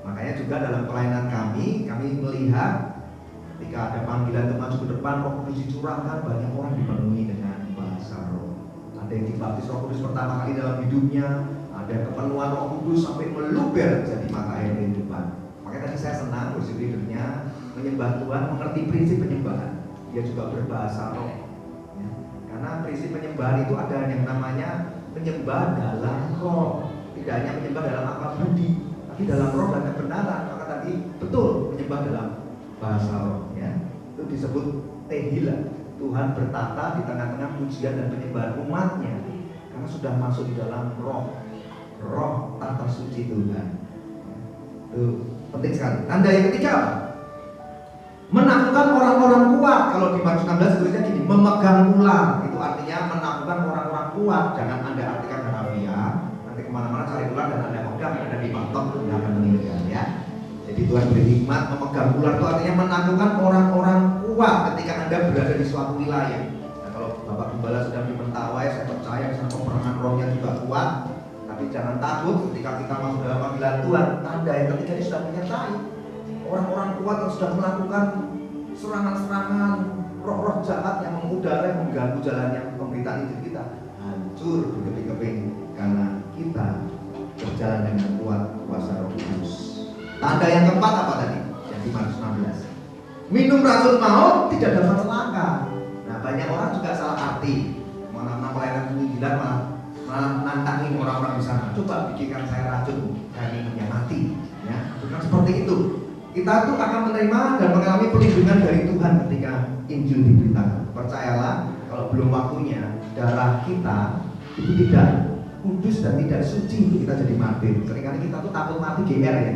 Makanya juga dalam pelayanan kami melihat ketika ada panggilan untuk maju ke depan, Roh Kudus dicurahkan, banyak orang dipenuhi dengan bahasa Roh. Ada yang dibaptis Roh Kudus pertama kali dalam hidupnya, ada kepenuhan Roh Kudus sampai meluber jadi mata air kehidupan. Makanya tadi saya senang worship leadernya menyembah Tuhan, mengerti prinsip penyembahan. Dia juga berbahasa Roh. Karena prinsip penyembahan itu ada yang namanya menyembah dalam roh, tidak hanya menyembah dalam akal budi, tapi dalam roh dan kebenaran. Maka tadi betul menyembah dalam bahasa roh, ya. Itu disebut tehila. Tuhan bertata di tengah-tengah pujian dan penyembahan umatnya, karena sudah masuk di dalam roh tata suci Tuhan. Itu penting sekali. Tanda yang ketiga, menaklukkan orang-orang kuat. Kalau di Markus 16 tulisnya gini, memegang ular. Itu artinya menaklukkan orang-orang kuat. Jangan Anda artikan harfiah. Nanti kemana-mana cari ular dan Anda pegang, Anda dipatok, Anda akan meninggal, ya. Jadi Tuhan beri hikmat. Memegang ular itu artinya menaklukkan orang-orang kuat ketika Anda berada di suatu wilayah. Nah, kalau Bapak Gembala sedang di Mentawai, saya percaya misalnya peperangan rohnya juga kuat. Tapi jangan takut ketika kita masuk dalam panggilan Tuhan. Tanda yang ketiga ini sudah menyertai orang-orang kuat yang sudah melakukan serangan-serangan, roh-roh jahat yang mengudara, yang mengganggu jalannya pemberitaan Injil kita, hancur berkeping-keping karena kita berjalan dengan kuat kuasa Roh Kudus. Tanda yang keempat apa tadi? Yang di Markus 16. Minum racun maut tidak dapat celaka. Nah, banyak orang juga salah arti. Mana pelayanan penginjilan malah nantangin orang-orang di sana. Coba bikinkan saya racun, saya minumnya mati. Ya, bukan seperti itu. Kita tuh akan menerima dan mengalami perlindungan dari Tuhan ketika Injil diberitakan. Percayalah, kalau belum waktunya, darah kita itu tidak kudus dan tidak suci untuk kita jadi martir. Seringkali kita tuh takut mati GR, ya.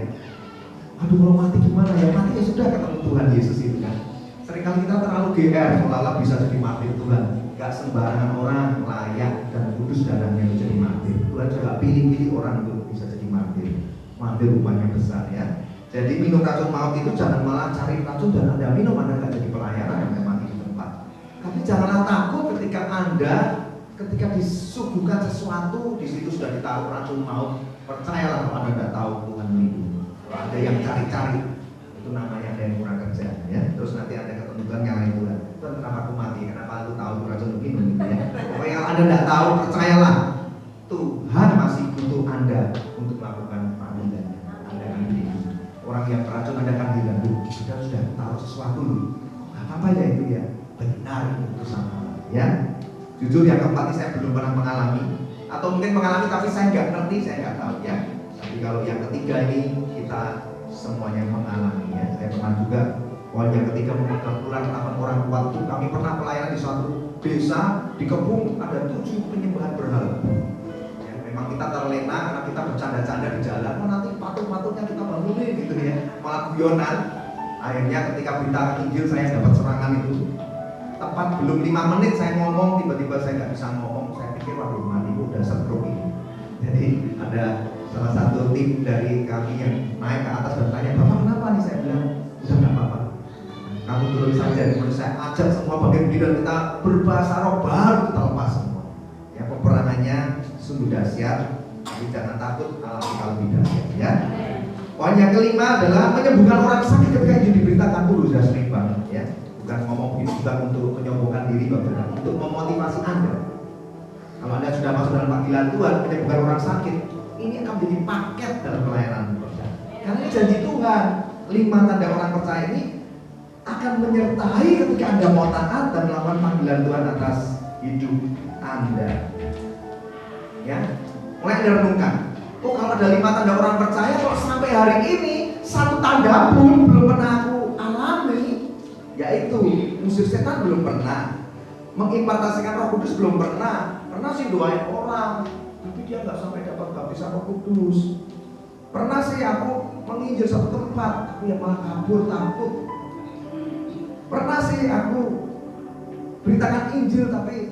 Aduh, kalau mati gimana ya? Mati ya sudah, ketemu Tuhan Yesus itu kan. Seringkali kita terlalu GR, seolah-olah bisa jadi martir Tuhan. Gak sembarangan orang layak dan kudus darahnya menjadi martir. Tuhan juga pilih-pilih orang untuk bisa jadi martir. Martir rupanya besar, ya. Jadi minum racun maut itu jangan malah cari racun dan Anda minum, Anda nggak jadi pelayanan, Anda mati di tempat. Tapi janganlah takut ketika disuguhkan sesuatu, di situ sudah ditaruh racun maut. Percayalah kalau Anda nggak tahu Tuhan melindungi. Kalau ada yang cari-cari, itu namanya ada yang kurang kerja, ya. Terus nanti Anda ketemu Tuhan nyalain Tuhan. Tuhan, kenapa aku mati? Kenapa aku tahu racun minum? Gitu, ya. Pokoknya kalau Anda nggak tahu, percayalah Tuhan masih melakukan panggilan. Anda akan hilang. Orang yang beracun Anda akan hilang. Sudah taruh sesuatu loh. Apa ya itu ya? Benar itu sama. Ya. Jujur yang keempat ini saya belum pernah mengalami, atau mungkin mengalami tapi saya nggak ngerti, saya nggak tahu ya. Tapi kalau yang ketiga ini kita semuanya mengalami ya. Saya pernah juga. Poin yang ketiga memegang tulang tangan orang kuat itu. Kami pernah pelayanan di suatu desa di Kebun, ada 7 penyembahan berhala. Ya, memang kita terlena karena kita bercanda-canda di jalan. Oh nanti patung-patungnya kita bangunin gitu ya. Malah guyonan. Akhirnya ketika berita Injil saya dapat serangan itu. Tepat belum 5 menit saya ngomong, tiba-tiba saya nggak bisa ngomong. Saya pikir waduh mati udah stroke ini. Jadi ada salah satu tim dari kami yang naik ke atas dan tanya, Bapak kenapa nih? Saya bilang udah nggak apa-apa. Kamu turun saja, kemudian saya ajak semua bagian diri dan kita berbahasa roh baru kita lepas semua. Ya peperangannya sungguh dahsyat, tapi jangan takut alami kalau lebih dahsyat ya. Poin yang kelima adalah menyembuhkan orang sakit ketika itu diberitakan dulu sudah sering banget ya. Bukan ngomong begitu, bukan untuk menyombongkan diri Bapak, untuk memotivasi Anda. Kalau Anda sudah masuk dalam panggilan Tuhan, menyembuhkan orang sakit, ini akan menjadi paket dalam pelayanan Tuhan. Karena ini janji Tuhan, 5 tanda orang percaya ini akan menyertai ketika Anda mau taat dan melakukan panggilan Tuhan atas hidup Anda. Ya, mulai Anda renungkan. Oh kalau ada 5 tanda orang percaya, kok sampai hari ini 1 tanda pun belum pernah aku alami, yaitu musir setan belum pernah, mengimpartasikan Roh Kudus belum pernah sih doain orang, tapi dia nggak sampai dapat baptisan Roh Kudus. Pernah sih aku menginjil satu tempat, tapi yang malah kabur takut. Pernah sih aku beritakan Injil tapi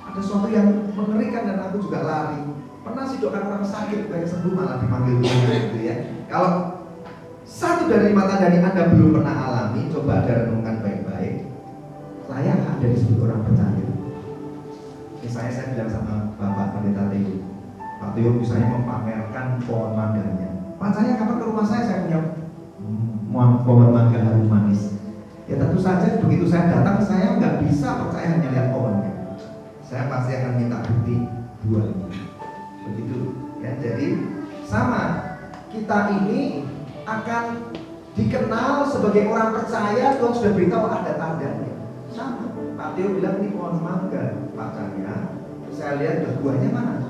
ada sesuatu yang mengerikan dan aku juga lari. Pernah sih doakan orang sakit supaya sembuh malah dipanggil Tuhan gitu ya. Kalau 1 dari 5 tanda ini Anda belum pernah alami, coba Anda renungkan baik-baik. Saya ada disebut orang percaya. Misalnya saya bilang sama Bapak Pendeta Teo, Pak Teo misalnya memamerkan pohon mangganya. Pak saya kapan ke rumah saya punya pohon mangga harum manis. Ya tentu saja begitu saya datang saya nggak bisa percaya hanya lihat pohonnya. Saya pasti akan minta bukti buahnya. Begitu ya. Jadi sama kita ini akan dikenal sebagai orang percaya. Tuhan sudah beritahu ada tandanya. Sama Pak Teo bilang ini pohon mangga Pak Cahya. Saya lihat buahnya mana.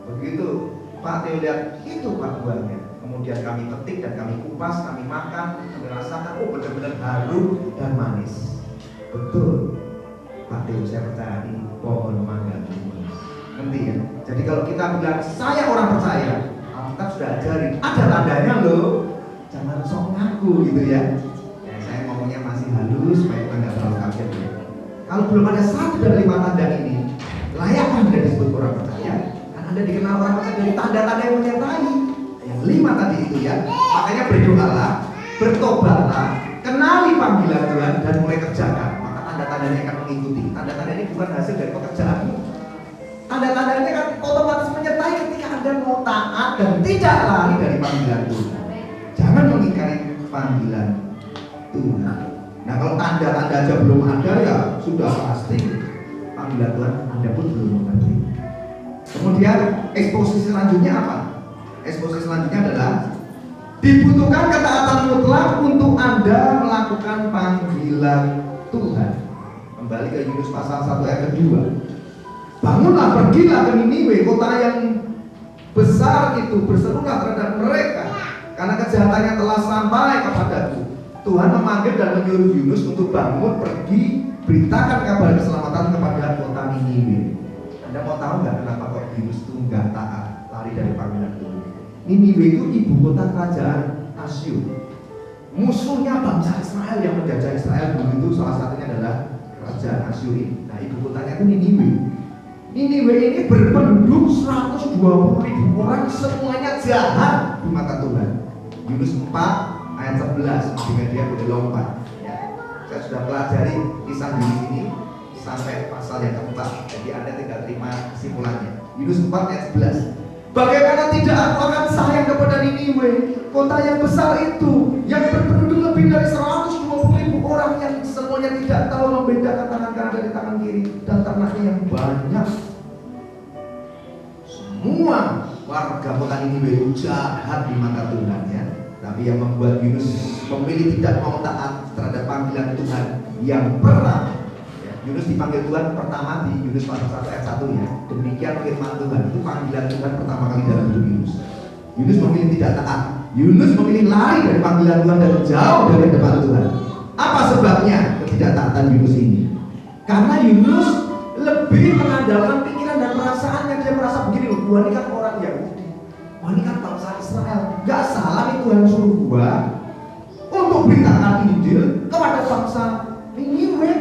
Begitu Pak Teo lihat itu Pak buahnya. Kemudian kami petik dan kami kupas, kami makan, kami rasakan, oh benar-benar harum dan manis. Betul, Pak Teo saya percaya ini pohon mangga manis. Ngerti ya? Jadi kalau kita bilang saya orang percaya, Alkitab sudah ajarin, ada tandanya loh. Jangan sok ngaku gitu ya. Ya saya ngomongnya masih halus supaya kita nggak terlalu kaget ya. Kalau belum ada 1 dari 5 tanda ini, layak Anda disebut orang percaya. Kan Anda dikenal orang percaya dari tanda-tanda yang menyertai. 5 tadi itu ya. Makanya berdoalah, bertobatlah, kenali panggilan Tuhan dan mulai kerjakan. Maka tanda-tandanya akan mengikuti. Tanda-tanda ini bukan hasil dari pekerjaanmu. Tanda-tanda ini kan otomatis menyertai ketika Anda mau taat dan tidak lari dari panggilan Tuhan. Jangan mengingkari panggilan Tuhan. Nah kalau tanda-tanda aja belum ada ya sudah pasti panggilan Tuhan Anda pun belum mengerti. Kemudian eksposisi selanjutnya apa? Eksposisi selanjutnya adalah dibutuhkan ketaatan mutlak untuk Anda melakukan panggilan Tuhan. Kembali ke Yunus pasal 1 ayat kedua. Bangunlah, pergilah ke Niniwe, kota yang besar itu, berserulah terhadap mereka karena kejahatannya telah sampai kepadaku. Tuhan memanggil dan menyuruh Yunus untuk bangun, pergi, beritakan kabar keselamatan kepada kota Niniwe. Anda mau tahu nggak kenapa kok Yunus itu nggak taat, lari dari panggilan Tuhan? Niniwe itu ibu kota kerajaan Asyur. Musuhnya bangsa Israel yang menjajah Israel dulu itu salah satunya adalah kerajaan Asyur ini. Nah ibu kotanya itu Niniwe. Niniwe ini berpenduduk 120.000 orang, semuanya jahat di mata Tuhan. Yunus 4 ayat 11, sehingga dia boleh lompat. Ya. Saya sudah pelajari kisah Yunus ini sampai pasal yang keempat. Jadi Anda tinggal terima kesimpulannya. Yunus 4 ayat 11. Bagaimana tidak aku akan sayang kepada Niniwe, kota yang besar itu, yang berpenduduk lebih dari 120.000 orang yang semuanya tidak tahu membedakan tangan kanan dari tangan kiri dan ternaknya yang banyak. Semua warga kota Niniwe jahat di mata Tuhan ya. Tapi yang membuat Yunus memilih tidak mau taat terhadap panggilan Tuhan yang pertama. Ya, Yunus dipanggil Tuhan pertama di Yunus pasal 1 ayat 1 ya. Demikian firman Tuhan, itu panggilan Tuhan pertama kali dalam hidup Yunus. Yunus memilih tidak taat. Yunus memilih lari dari panggilan Tuhan dan jauh dari depan Tuhan. Apa sebabnya ketidaktaatan Yunus ini? Karena Yunus lebih mengandalkan pikiran dan perasaannya. Dia merasa begini loh, gua ini kan orang Yahudi, gua ini kan bangsa Israel, gak salah nih Tuhan suruh gua untuk beritakan Injil kepada bangsa Niniwe,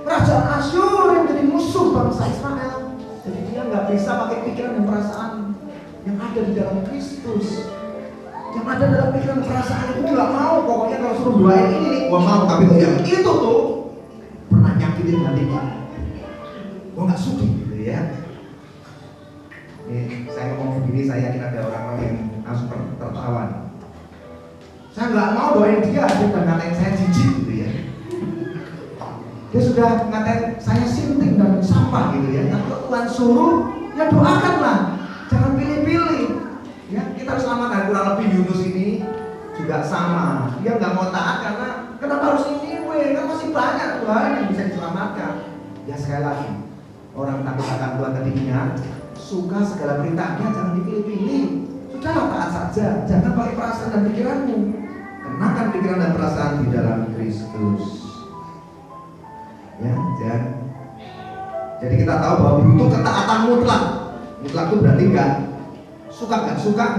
kerajaan Asyur yang jadi musuh bangsa Israel. Jadi dia gak bisa pakai pikiran dan perasaan yang ada di dalam Kristus. Yang ada dalam pikiran dan perasaan itu gak mau. Pokoknya kalau suruh doain ini nih, gua mau. Tapi tuh yang itu tuh pernah nyakitin hatinya, gua gak suka gitu ya. Ini saya ngomong begini, saya yakin ada orang-orang yang langsung tertawa. Saya nggak mau doain dia dan ngatain saya jijik gitu ya. Dia sudah ngatain saya sinting dan sampah gitu ya. Tapi Tuhan suruh, ya doakanlah, jangan pilih-pilih. Ya, kita harus selamatkan. Kurang lebih Yunus ini juga sama. Dia nggak mau taat karena kenapa harus ini? Kan masih banyak Tuhan yang bisa diselamatkan. Ya sekali lagi, orang takut akan Tuhan tadi ingat, suka segala perintahnya jangan dipilih-pilih. Sudahlah taat saja, jangan pakai perasaan dan pikiranmu. Kenakan pikiran dan perasaan di dalam Kristus. Ya, jadi kita tahu bahwa butuh ketaatan mutlak. Mutlak itu berarti enggak suka,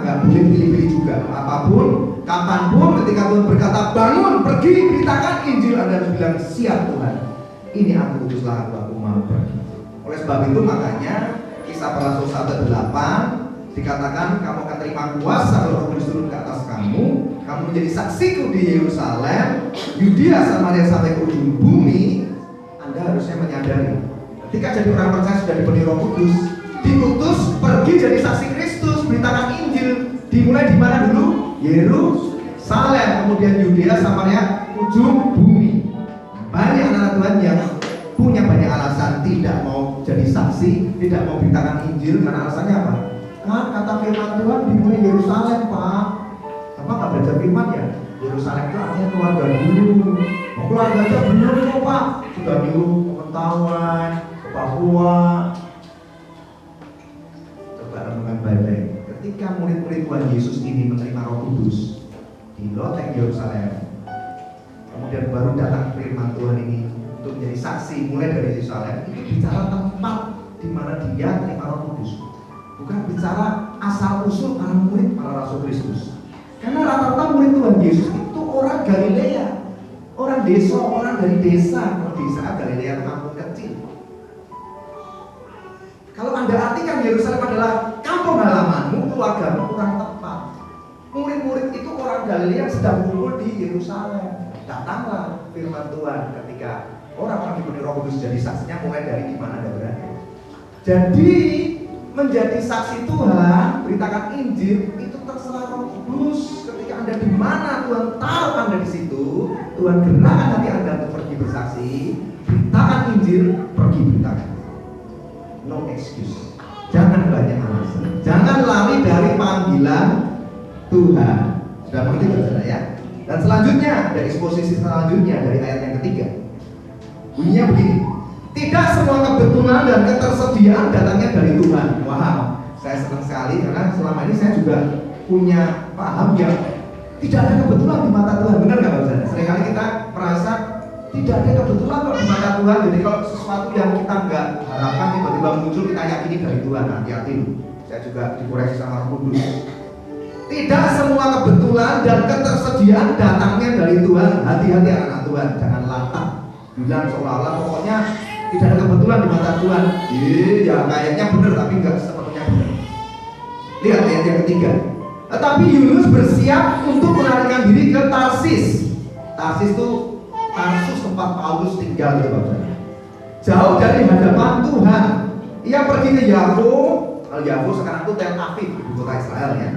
enggak boleh pilih-pilih juga. Apapun, kapanpun, ketika Tuhan berkata bangun, pergi, beritakan Injil, Anda harus bilang siap Tuhan. Ini aku utuslah aku mau pergi. Oleh sebab itu makanya Kisah Para Rasul 1:8 dikatakan kamu akan terima kuasa kalau Roh Kudus turun ke atas kamu menjadi saksiku di Yerusalem, Yudea, Samaria sampai ke ujung bumi. Anda harusnya menyadari ketika jadi orang percaya sudah diberi Roh Kudus, diutus pergi jadi saksi Kristus, beritakan Injil. Dimulai di mana dulu? Yerusalem, kemudian Yudea, Samaria, ujung bumi. Banyak anak Tuhan yang punya banyak alasan tidak mau jadi saksi, tidak mau beritakan Injil karena alasannya apa? Kan kata firman Tuhan dimulai Yerusalem, Pak. Apa nggak baca firman ya? Yerusalem itu artinya keluarga dulu. Oh, keluarga aja benar kok Pak. Sudah nyuruh pengetahuan ke Papua. Coba renungan baik-baik. Ketika murid-murid Tuhan Yesus ini menerima Roh Kudus di loteng Yerusalem, kemudian baru datang firman Tuhan ini untuk menjadi saksi mulai dari Yerusalem, itu bicara tempat di mana dia menerima Roh Kudus, bukan bicara asal usul para murid para Rasul Kristus. Karena rata-rata murid Tuhan Yesus itu orang Galilea, orang desa, orang dari desa, Galilea kampung kecil. Kalau Anda artikan Yerusalem adalah kampung halamanmu, keluargamu, kurang tepat. Murid-murid itu orang Galilea yang sedang kumpul di Yerusalem. Datanglah firman Tuhan ketika orang-orang diberi Roh Kudus jadi saksinya mulai dari di mana Anda berada. Jadi menjadi saksi Tuhan, beritakan Injil itu terserah Roh Kudus. Ketika Anda di mana Tuhan taruh Anda di situ, Tuhan gerakkan hati Anda untuk pergi bersaksi, beritakan Injil, pergi beritakan. No excuse. Jangan banyak alasan. Jangan lari dari panggilan Tuhan. Sudah mengerti saudara ya? Dan selanjutnya dari eksposisi selanjutnya dari ayat yang ketiga, bunyinya begini. Tidak semua kebetulan dan ketersediaan datangnya dari Tuhan. Wow, saya senang sekali karena selama ini saya juga punya paham yang tidak ada kebetulan di mata Tuhan. Benar nggak Pak Ustaz? Seringkali kita merasa tidak ada kebetulan kok di mata Tuhan. Jadi kalau sesuatu yang kita nggak harapkan tiba-tiba muncul, kita yakini dari Tuhan. Hati-hati. Saya juga dikoreksi sama Roh Kudus. Tidak semua kebetulan dan ketersediaan datangnya dari Tuhan. Hati-hati anak-anak Tuhan, jangan latah bilang seolah-olah pokoknya tidak ada kebetulan di mata Tuhan. Ya kayaknya benar tapi nggak sepenuhnya benar. Lihat ayat yang ketiga. Tetapi Yunus bersiap untuk melarikan diri ke Tarsis. Tarsis itu Tarsus tempat Paulus tinggal gitu Bapak. Jauh dari hadapan Tuhan. Ia pergi ke Yafo. Kalau Yafo sekarang itu Tel Aviv, ibu kota Israel ya.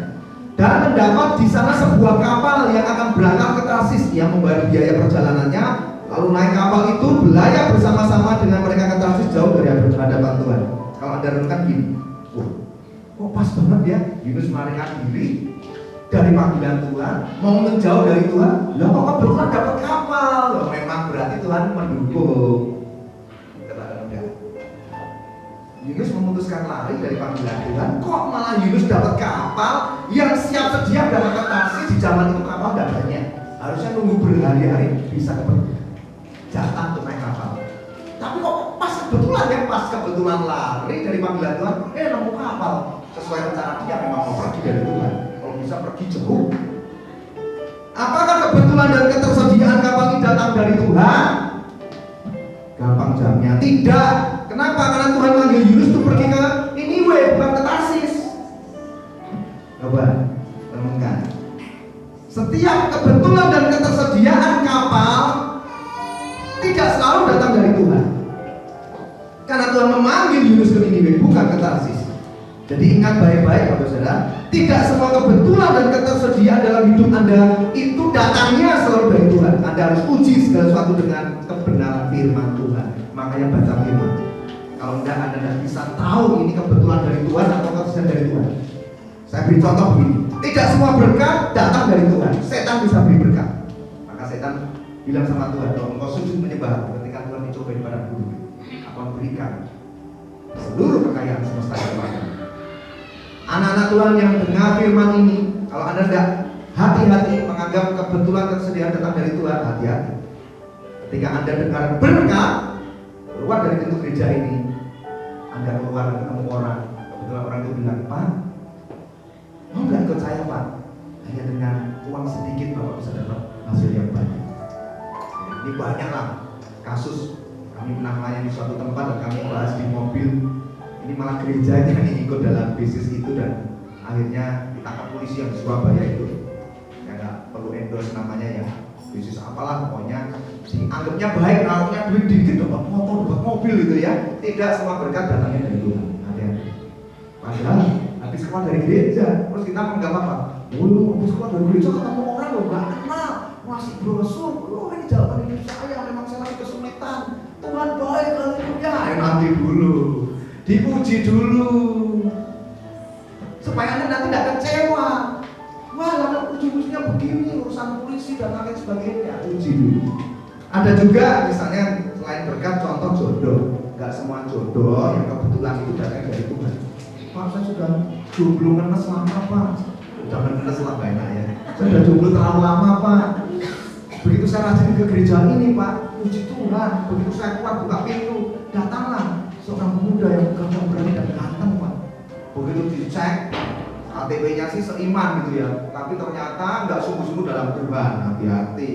Dan mendapat di sana sebuah kapal yang akan berangkat ke Tarsis yang membayar biaya perjalanannya. Lalu naik kapal itu belayar bersama-sama dengan mereka ke Tarsis jauh dari hadapan Tuhan. Kalau Anda renungkan gini, Kok pas banget ya Yunus melarikan diri dari panggilan Tuhan, mau menjauh dari Tuhan. Lah kok kebetulan dapat kapal. Loh, memang berarti Tuhan mendukung. Yunus memutuskan lari dari panggilan Tuhan, kok malah Yunus dapat kapal yang siap sedia berangkat ke Tarsis. Di zaman itu kapal tidak banyak, harusnya nunggu berhari-hari bisa jatah untuk naik kapal. Tapi kok pas kebetulan ya, pas kebetulan lari dari panggilan Tuhan, nemu kapal sesuai rencana dia, memang mau pergi dari Tuhan, kalau bisa pergi jauh. Apakah kebetulan dan ketersediaan kapal ini datang dari Tuhan? Gampang jawabnya, tidak. Kenapa? Karena Tuhan manggil Yunus untuk pergi ke Niniwe, bukan ke Tarsis. Coba renungkan. Setiap kebetulan dan ketersediaan kapal tidak selalu datang dari Tuhan. Karena Tuhan memanggil Yunus ke Niniwe, bukan ke Tarsis. Jadi ingat baik-baik Bapak Saudara, tidak semua kebetulan dan ketersediaan dalam hidup Anda itu datangnya selalu dari Tuhan. Anda harus uji segala sesuatu dengan kebenaran firman Tuhan. Makanya baca firman. Kalau enggak, Anda tidak bisa tahu ini kebetulan dari Tuhan atau ketersediaan dari Tuhan. Saya beri contoh begini, tidak semua berkat datang dari Tuhan. Setan bisa beri berkat. Maka setan bilang sama Tuhan, kalau engkau sujud menyembah ketika Tuhan dicobai pada bumi, aku berikan seluruh kekayaan semesta kepada anak-anak Tuhan yang dengar firman ini. Kalau Anda tidak hati-hati menganggap kebetulan ketersediaan datang dari Tuhan, hati-hati. Ketika Anda dengar berkat keluar dari pintu gereja ini, Anda keluar ketemu orang, kebetulan orang itu bilang, Pak, mau nggak ikut saya Pak? Hanya dengan uang sedikit Bapak bisa dapat hasil yang banyak. Ini banyak lah kasus. Kami pernah melayani suatu tempat dan kami bahas di mobil. Ini malah gereja yang ikut dalam bisnis itu dan akhirnya ditangkap polisi yang di Surabaya itu. Ya nggak perlu endorse namanya ya. Bisnis apalah pokoknya dianggapnya baik, naruhnya duit dikit dapat motor, dapat mobil gitu ya. Tidak semua berkat datangnya dari Tuhan. Hati-hati. Padahal habis keluar dari gereja, terus kita menganggap apa? Oh, habis keluar dari gereja ketemu orang loh, nggak kenal, masih brosur. Oh, ini jawaban hidup saya, memang saya lagi kesulitan. Tuhan baik, haleluya. Nanti dulu, dipuji dulu, supaya Anda nanti tidak kecewa. Wah, lalu ujung-ujungnya begini, urusan polisi dan lain sebagainya. Uji dulu. Ada juga misalnya selain berkat, contoh jodoh. Gak semua jodoh yang kebetulan itu datang dari Tuhan. Pak, saya sudah jomblo ngenes lama Pak. Jangan ngenes lah banyak ya. Saya sudah jomblo terlalu lama Pak. Begitu saya rajin ke gereja ini Pak, puji Tuhan. Begitu saya keluar buka pintu, datanglah seorang pemuda yang gagah berani dan ganteng Pak. Begitu dicek KTP-nya sih seiman gitu ya, tapi ternyata nggak sungguh-sungguh dalam Tuhan. Hati-hati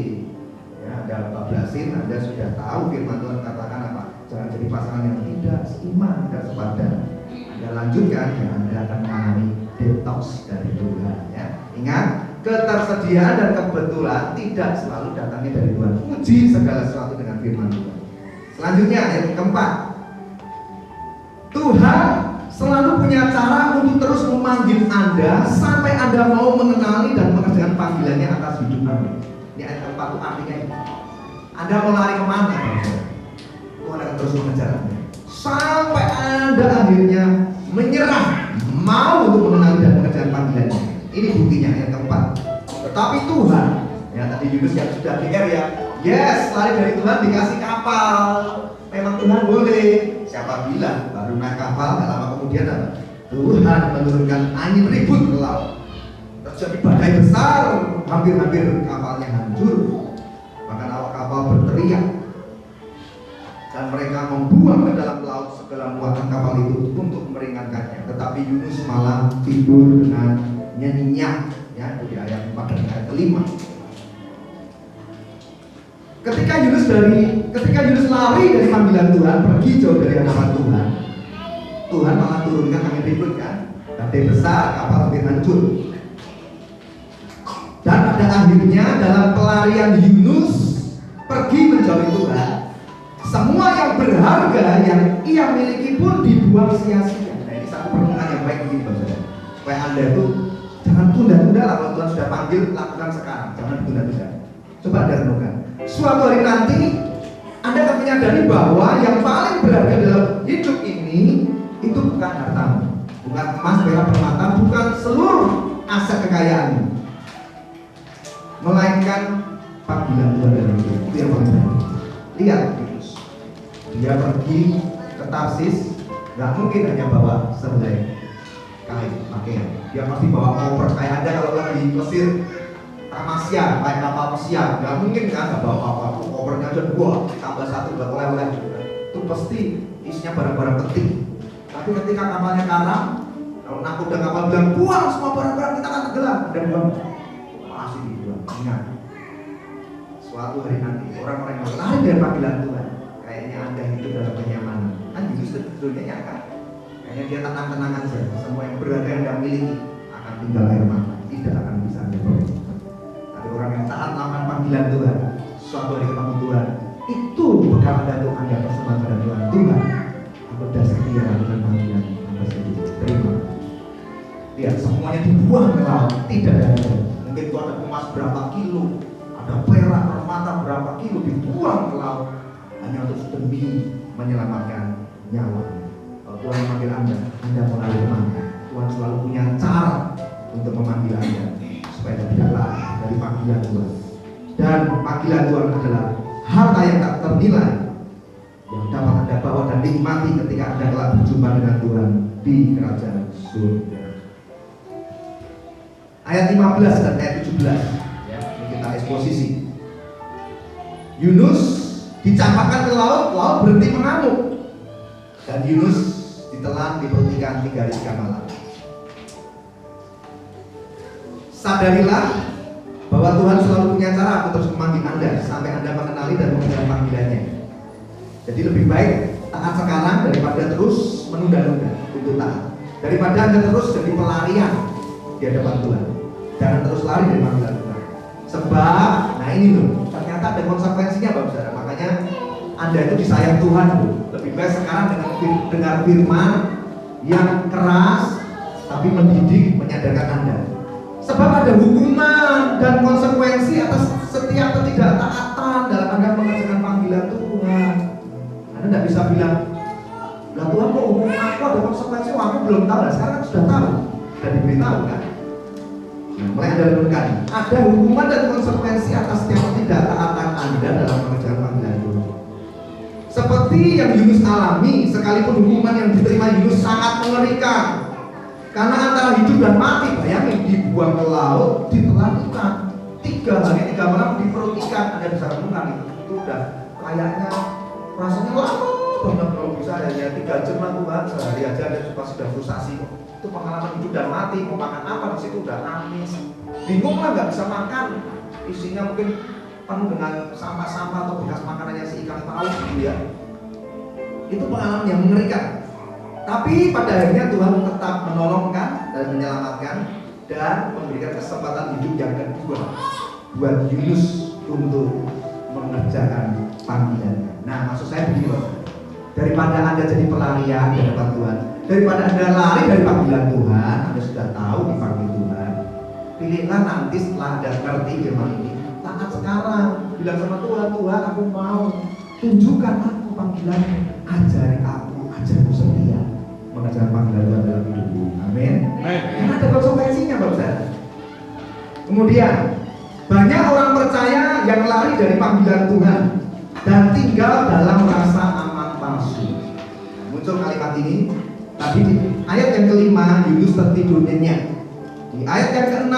ya, Anda bablasin, Anda sudah tahu firman Tuhan katakan apa. Jangan jadi pasangan yang tidak seiman, tidak sepadan. Anda lanjutkan ya, Anda akan mengalami detox dari Tuhan ya. Ingat, ketersediaan dan kebetulan tidak selalu datangnya dari Tuhan. Uji segala sesuatu dengan firman Tuhan. Selanjutnya yang keempat, Tuhan selalu punya cara untuk terus memanggil Anda sampai Anda mau mengenali dan mengerjakan panggilannya atas hidup Anda. Ini ayat keempat itu artinya ini. Anda mau lari kemana? Tuhan akan terus mengejar Anda sampai Anda akhirnya menyerah, mau untuk mengenali dan mengerjakan panggilannya. Ini buktinya ayat keempat. Tetapi Tuhan, ya tadi Yunus yang sudah GR ya, yes, lari dari Tuhan dikasih kapal. Memang Tuhan boleh. Siapa bilang baru naik kapal, gak lama kemudian apa? Tuhan menurunkan angin ribut ke laut. Terjadi badai besar, hampir-hampir kapalnya hancur. Bahkan awak kapal berteriak. Dan mereka membuang ke dalam laut segala muatan kapal itu untuk meringankannya. Tetapi Yunus malah tidur dengan nyenyak. Ya, di ayat 4 dan ayat 5. Ketika Yunus lari dari panggilan Tuhan, pergi jauh dari hadapan Tuhan, Tuhan malah turunkan angin ribut kan, badai besar, kapal hampir hancur. Dan pada akhirnya dalam pelarian Yunus pergi menjauhi Tuhan, semua yang berharga yang ia miliki pun dibuang sia-sia. Nah, ini satu perenungan yang baik begini Bapak, supaya Anda itu jangan tunda-tunda lah. Kalau Tuhan sudah panggil, lakukan sekarang, jangan ditunda-tunda. Coba Anda renungkan. Suatu hari nanti Anda akan menyadari bahwa yang paling berharga dalam hidup ini itu bukan hartamu, bukan emas, perak, permata, bukan seluruh aset kekayaanmu, melainkan panggilan Tuhan dalam hidup. Itu yang paling penting. Lihat Petrus, dia pergi ke Tarsis, nggak mungkin hanya bawa sehelai kain pakaian. Dia pasti bawa koper. Kayak ada kalau lagi Mesir, Tamasya, kayak kapal pesiar, nggak mungkin kan nggak bawa apa-apa. Kopernya aja 2 tambah 1 buat oleh-oleh. Itu pasti isinya barang-barang penting. Tapi ketika kapalnya karam, kalau nakoda kapal bilang buang semua barang-barang kita akan tenggelam, dan buang masih dibuang. Ingat, suatu hari nanti orang-orang yang lari dari panggilan Tuhan, kayaknya Anda hidup dalam kenyamanan. Kan justru dunia kan, kayaknya dia tenang-tenang aja. Semua yang berada yang Anda miliki akan tinggal air mata, tidak akan bisa Anda peroleh. Tapi orang yang taat melakukan panggilan Tuhan, suatu hari ketemu Tuhan, itu bekal Anda untuk Anda persembahkan pada Tuhan. Tuhan, aku sudah setia dengan panggilan Anda sendiri. Terima. Lihat, semuanya dibuang ke laut, tidak ada. Mungkin itu ada emas berapa kilo, ada perak permata berapa kilo dibuang ke laut hanya untuk demi menyelamatkan nyawa. Kalau Tuhan memanggil Anda melalui mana? Tuhan selalu punya cara untuk memanggil Anda supaya tidak lari dari panggilan Tuhan. Dan panggilan Tuhan adalah harta yang tak ternilai yang dapat Anda bawa dan nikmati ketika Anda telah berjumpa dengan Tuhan di kerajaan surga. Ayat 15 dan ayat 17 ya, ini kita eksposisi. Yunus dicampakkan ke laut, laut berhenti mengamuk, dan Yunus ditelan di perut ikan 3 hari 3 malam. Sadarilah bahwa Tuhan selalu punya cara untuk terus memanggil Anda sampai Anda mengenali dan mengejar panggilannya. Jadi lebih baik taat sekarang daripada terus menunda-nunda untuk taat. Daripada Anda terus jadi pelarian di hadapan Tuhan. Jangan terus lari dari panggilan Tuhan. Sebab, nah ini loh, ternyata ada konsekuensinya Bapak Saudara. Makanya Anda itu disayang Tuhan loh. Lebih baik sekarang dengar firman yang keras tapi mendidik, menyadarkan Anda. Sebab ada hukuman dan konsekuensi atas setiap ketidaktaatan dalam Anda mengerjakan panggilan Tuhan. Anda tidak bisa bilang, lah Tuhan kok hukum aku ada konsekuensi, aku belum tahu. Nah, sekarang sudah tahu, sudah diberitahu kan. Nah, mulai Anda renungkan, ada hukuman dan konsekuensi atas setiap ketidaktaatan Anda dalam mengerjakan panggilan Tuhan. Seperti yang Yunus alami, sekalipun hukuman yang diterima Yunus sangat mengerikan. Karena antara hidup dan mati, bayangin, dibuang ke laut, ditelan ikan 3 hari 3 malam di perut ikan. Anda bisa renungkan itu udah kayaknya rasanya lama banget. Kalau bisa hanya 3 jam lah Tuhan, sehari aja Anda sudah frustasi kok. Itu pengalaman hidup dan mati. Mau makan apa di situ udah nangis, bingung lah, nggak bisa makan. Isinya mungkin penuh dengan sampah-sampah atau bekas makanannya si ikan paus gitu ya. Itu pengalaman yang mengerikan. Tapi pada akhirnya Tuhan tetap menolongkan dan menyelamatkan dan memberikan kesempatan hidup yang kedua buat Yunus untuk mengerjakan panggilannya. Nah, maksud saya begini loh, daripada Anda jadi pelarian di hadapan Tuhan, daripada Anda lari dari panggilan Tuhan, Anda sudah tahu dipanggil Tuhan, pilihlah nanti setelah Anda ngerti firman ini, taat sekarang, bilang sama Tuhan, Tuhan aku mau, tunjukkan aku panggilanmu, ajari aku setia mengerjakan panggilan Tuhan dalam hidupku. Amin. Karena ada konsekuensinya Bapak. Kemudian banyak orang percaya yang lari dari panggilan Tuhan dan tinggal dalam rasa aman palsu. Muncul kalimat ini tadi di ayat yang ke-5, Yunus tertidur nyenyak. Di ayat yang ke-6,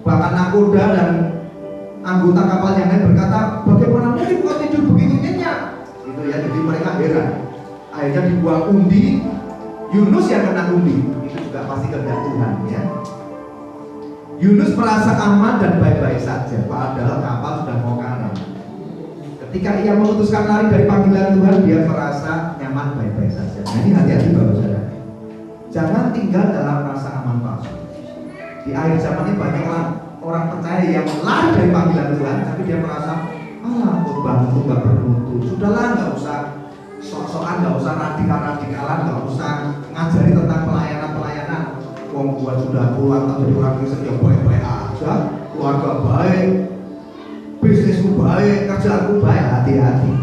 bahkan nakoda dan anggota kapal yang lain berkata, bagaimana mungkin kau tidur begitu nyenyak? Itu ya, jadi mereka heran. Akhirnya dibuang undi, Yunus yang kena undi. Itu juga pasti kehendak Tuhan ya. Yunus merasa aman dan baik-baik saja, padahal kapal sudah mau karam. Ketika ia memutuskan lari dari panggilan Tuhan, dia merasa nyaman baik-baik saja. Nah, ini hati-hati Bapak Saudara. Jangan tinggal dalam rasa aman palsu. Di akhir zaman ini banyak orang percaya yang lari dari panggilan Tuhan, tapi dia merasa, khotbah itu nggak bermutu. Sudahlah, nggak usah sok-sokan, nggak usah radikal-radikalan, nggak usah ngajari tentang pelayanan-pelayanan. Wong gua sudah puluhan tahun jadi orang Kristen, ya baik-baik aja, keluarga baik, bisnisku baik, kerjaanku baik. Hati-hati,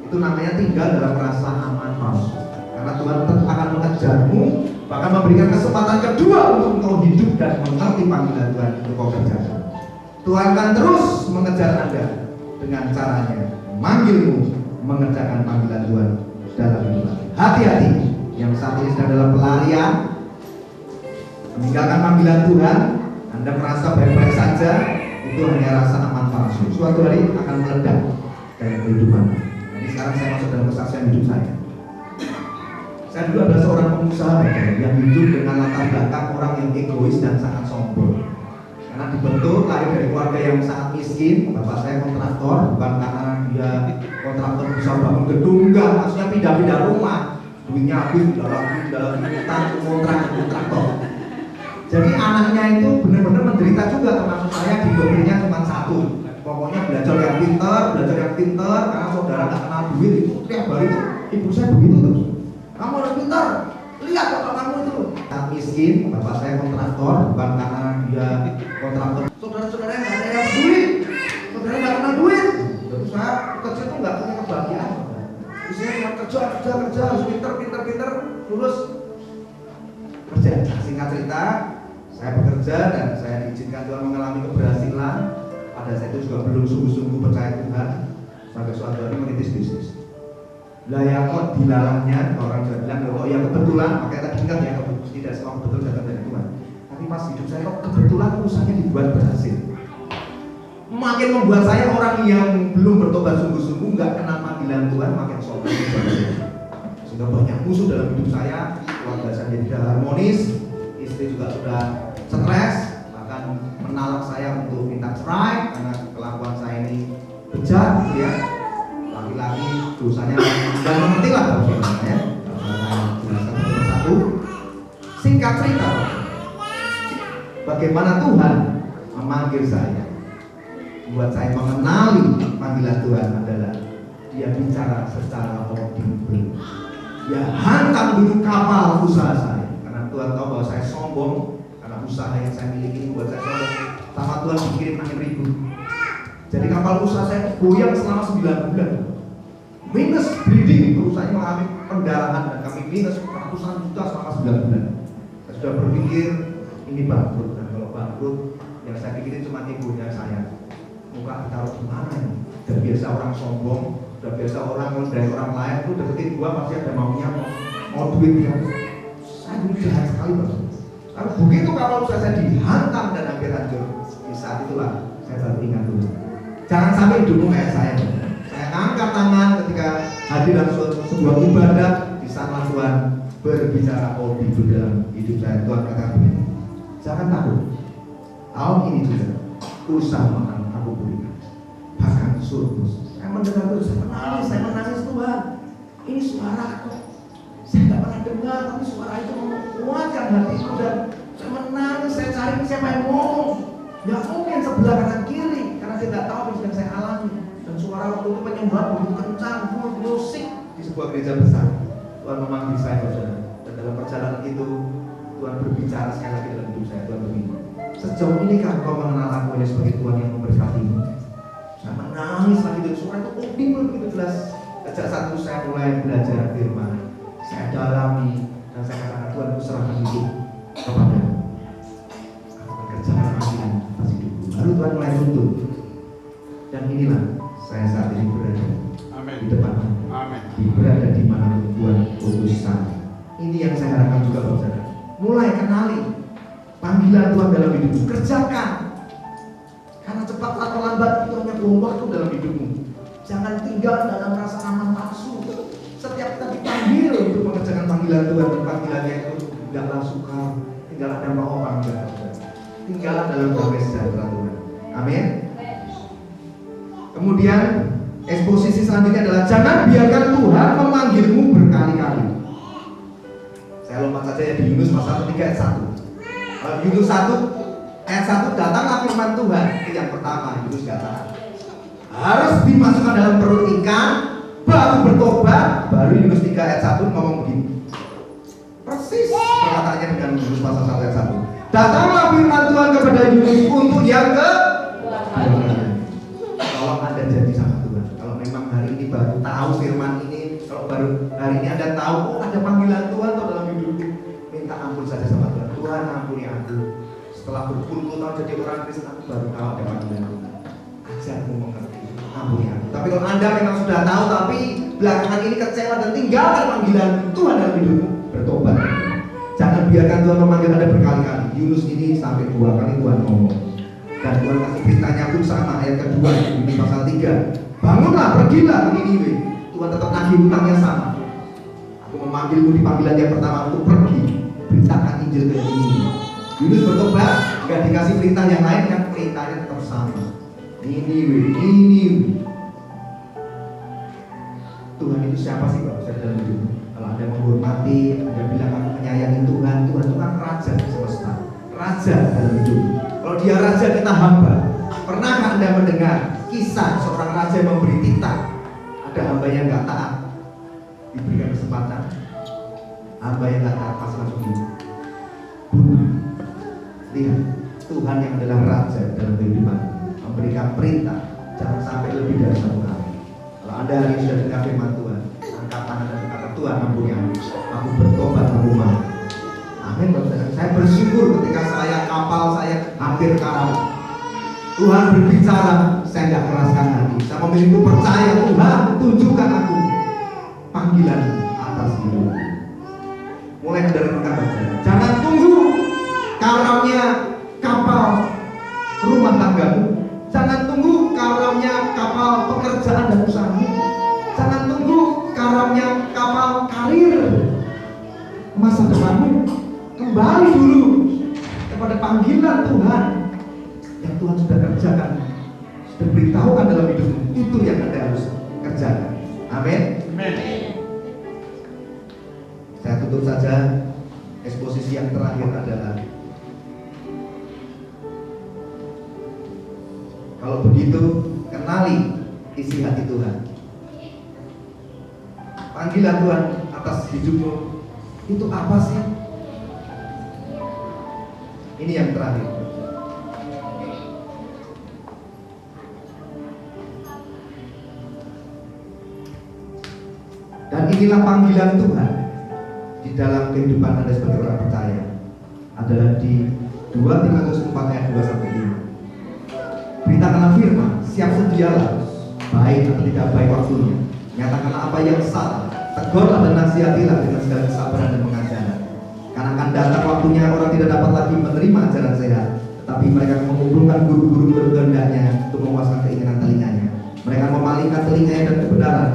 itu namanya tinggal dalam rasa aman palsu. Karena Tuhan tetap akan mengejarmu bahkan memberikan kesempatan kedua untuk engkau hidup dan mengerti panggilan Tuhan untuk kau kerjakan. Tuhan akan terus mengejar Anda dengan caranya memanggilmu mengerjakan panggilan Tuhan dalam hidup Anda. Hati-hati yang saat ini sedang dalam pelarian meninggalkan panggilan Tuhan. Anda merasa baik-baik saja, itu hanya rasa aman palsu. Suatu hari akan meledak dalam kehidupan. Jadi sekarang saya masuk dalam kesaksian hidup saya. Saya dulu adalah seorang pengusaha yang hidup dengan latar belakang orang yang egois dan sangat sombong. Karena dibentuk lahir dari keluarga yang sangat miskin. Bapak saya kontraktor, bukan karena dia kontraktor bisa bangun gedung, enggak, maksudnya pindah-pindah rumah. Duitnya habis dalam utang kontraktor. Jadi anaknya itu benar-benar menderita juga, termasuk saya. Didobelnya cuma satu, pokoknya belajar yang pintar, karena saudara nggak kenal duit itu tiap hari itu ibu saya begitu terus. Kamu harus pintar, lihat bapak kamu itu. Sangat miskin, bapak saya kontraktor, bukan karena dia kontraktor. Saudara-saudara nggak ada yang peduli, saudara nggak kenal duit. Terus saya kerja itu nggak punya kebahagiaan. Saya cuma kerja, harus pintar, lulus kerja. Singkat cerita, saya bekerja dan saya diizinkan Tuhan mengalami keberhasilan. Pada saat itu juga belum sungguh-sungguh percaya Tuhan. Sampai suatu hari menitis bisnis. Lah ya kok dilarangnya, orang juga bilang oh ya kebetulan, makanya tadi ingat ya tidak semua betul datang dari Tuhan. Tapi pas hidup saya kok kebetulan usahanya dibuat berhasil. Makin membuat saya orang yang belum bertobat sungguh-sungguh, nggak kenal panggilan Tuhan, makin sombong. Sudah banyak musuh dalam hidup saya, keluarga saya jadi tidak harmonis, istri juga sudah stres, bahkan menalak saya untuk minta cerai karena kelakuan saya ini bejat, gitu ya. Laki-laki dosanya dan mengerti lah kalau saudara ya. Saya jelaskan satu. Singkat cerita, bagaimana Tuhan memanggil saya, buat saya mengenali panggilan Tuhan adalah dia bicara secara audible. Ya hantam dulu kapal usaha saya, karena Tuhan tahu bahwa saya sombong karena usaha yang saya miliki buat saya sombong. Sama Tuhan dikirim angin ribut. Jadi kapal usaha saya goyang selama 9 bulan. Minus bleeding, perusahaan mengalami pendarahan dan kami minus ratusan juta selama 9 bulan. Saya sudah berpikir ini bangkrut, dan kalau bangkrut yang saya pikirin cuma egonya saya. Muka ditaruh di mana ini? Udah biasa orang sombong, udah biasa orang dari orang lain tuh deketin gua pasti ada maunya mau duit ya. Saya dulu jahat sekali Pak. Lalu begitu kapal usaha saya dihantam dan hampir hancur. Di saat itulah saya baru ingat dulu. Jangan sampai hidupmu kayak saya. Saya angkat tangan ketika hadir dalam sebuah ibadah, di sana Tuhan berbicara audible dalam hidup saya. Tuhan katakan begini, jangan takut. Tahun ini juga usaha akan aku berikan, bahkan surplus. Saya mendengar terus, saya menangis Tuhan. Ini suara kok saya tidak pernah dengar, tapi suara itu menguatkan hatiku dan saya menangis. Saya cari siapa yang ngomong. Nggak mungkin sebelah kanan kiri, karena saya tidak tahu apa yang saya alami. Dan suara waktu itu penyembahan begitu kencang, full musik di sebuah gereja besar. Tuhan memanggil saya, saudara. Dan dalam perjalanan itu Tuhan berbicara sekali lagi dalam hidup saya. Tuhan begini, sejauh ini kan kau mengenal aku ini sebagai Tuhan yang memberkatimu. Saya menangis lagi dan suara itu audible begitu jelas. Sejak saat itu saya mulai belajar firman, saya dalami dan saya katakan Tuhan, aku serahkan hidup kepadamu. Kerjaan panggilan pas hidupku. Lalu Tuhan mulai tuntun. Dan inilah saya saat ini berada di depan. Berada di mana Tuhan utus saya. Ini yang saya harapkan juga Bapak Saudara. Mulai kenali panggilan Tuhan dalam hidupmu. Kerjakan. Karena cepat atau lambat itu hanya buang waktu dalam hidupmu. Jangan tinggal dalam rasa aman palsu. Setiap kita dipanggil untuk mengerjakan panggilan Tuhan, panggilannya itu tidaklah suka, tinggal ada mau panggilan. Tinggallah dalam damai sejahtera Tuhan. Amin. Kemudian eksposisi selanjutnya adalah jangan biarkan Tuhan memanggilmu berkali-kali. Saya lompat saja ya di Yunus pasal 3 ayat 1. Yunus 1 ayat 1, datanglah firman Tuhan. Itu yang pertama Yunus katakan. Harus dimasukkan dalam perut ikan, baru bertobat. Baru Yunus 3 ayat 1 ngomong begini. Persis perkataannya dengan Yunus pasal 1 ayat 1. Datanglah firman Tuhan kepada Yunus untuk yang kedua. Kalau Anda janji sama Tuhan, kalau memang hari ini baru tahu firman ini, kalau baru hari ini Anda tahu, oh ada panggilan Tuhan dalam hidupmu, minta aku. Setelah berpuluh tahun jadi orang Kristen, aku baru tahu ada panggilan Tuhan. Ajarku mengerti, ampuni aku. Tapi kalau Anda memang sudah tahu, tapi belakangan ini kecewa dan tinggalkan panggilan Tuhan dalam hidupmu, bertobat. Jangan biarkan Tuhan memanggil Anda berkali-kali. Yunus ini sampai 2 kali Tuhan ngomong. Dan Tuhan kasih perintahnya pun sama, ayat kedua ini pasal 3. Bangunlah, pergilah ke Niniwe. Tuhan tetap nagih hutangnya sama. Aku memanggilmu di panggilan yang pertama untuk pergi, beritakan Injil ke Niniwe. Yunus bertobat, gak dikasih perintah yang lain, kan perintahnya tetap sama. Niniwe. Tuhan itu siapa sih Pak? Saya dalam hidupmu. Kalau Anda menghormati, Anda bilang aku menyayangi Tuhan. Tuhan itu kan raja di semesta, raja dalam hidup. Kalau dia raja, kita hamba. Pernahkah Anda mendengar kisah seorang raja yang memberi titah? Ada hamba yang gak taat, diberikan kesempatan. Hamba yang gak taat pas langsung bunuh. Lihat, Tuhan yang adalah raja dalam kehidupan memberikan perintah, jangan sampai lebih dari 1 kali. Kalau Anda hari ini sudah dengar firman Tuhan, angkat tangan dan berkata, Tuhan ampuni aku bertobat, aku mau. Amin. Saya bersyukur ketika kapal saya hampir karam. Tuhan berbicara, saya tidak keraskan hati. Saya memilih untuk percaya, Tuhan tunjukkan aku panggilan atas hidup. Mulai Anda renungkan baca. Jangan tunggu karamnya kapal rumah tanggamu. Jangan tunggu karamnya kapal pekerjaan dan usahamu. Jangan tunggu karamnya kapal karir masa depanmu. Kembali dulu kepada panggilan Tuhan yang Tuhan sudah kerjakan, sudah beritahukan dalam hidupmu. Itu yang Anda harus kerjakan. Amin. Saya tutup saja. Eksposisi yang terakhir adalah, kalau begitu, kenali isi hati Tuhan. Panggilan Tuhan atas hidupmu itu apa sih? Ini yang terakhir. Dan inilah panggilan Tuhan di dalam kehidupan Anda sebagai orang percaya, adalah di 2 Timotius 4 ayat 2 sampai 5. Beritakanlah firman, siap sedialah, baik atau tidak baik waktunya. Nyatakanlah apa yang salah, tegurlah dan nasihatilah dengan segala kesabaran dan pengajaran. Karena akan datang waktunya orang tidak dapat lagi menerima ajaran sehat, tetapi mereka mengumpulkan guru-guru berkehendaknya untuk memuaskan keinginan telinganya. Mereka memalingkan telinganya dan kebenaran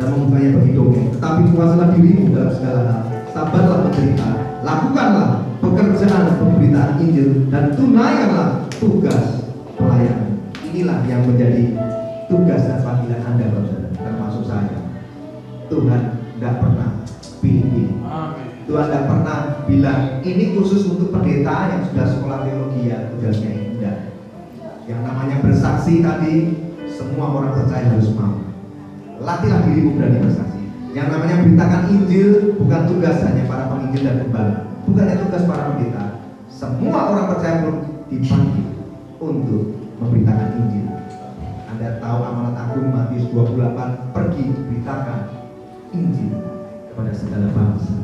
dan membukanya bagi dongeng. Tetapi puasalah dirimu dalam segala hal, sabarlah menderita, lakukanlah pekerjaan pemberitaan Injil, dan tunaikanlah tugas pelayanan. Inilah yang menjadi tugas dan panggilan Anda, saudara, termasuk saya. Tuhan tidak pernah pilih-pilih. Tuhan tidak pernah bilang ini khusus untuk pendeta yang sudah sekolah teologi ya tugasnya ini. Tidak. Yang namanya bersaksi tadi, semua orang percaya harus mau. Latihlah dirimu berani bersaksi. Yang namanya beritakan Injil bukan tugas hanya para penginjil dan gembala, bukannya tugas para pendeta. Semua orang percaya pun dipanggil untuk memberitakan Injil. Anda tahu amanat agung Matius 28, pergi beritakan Injil kepada segala bangsa.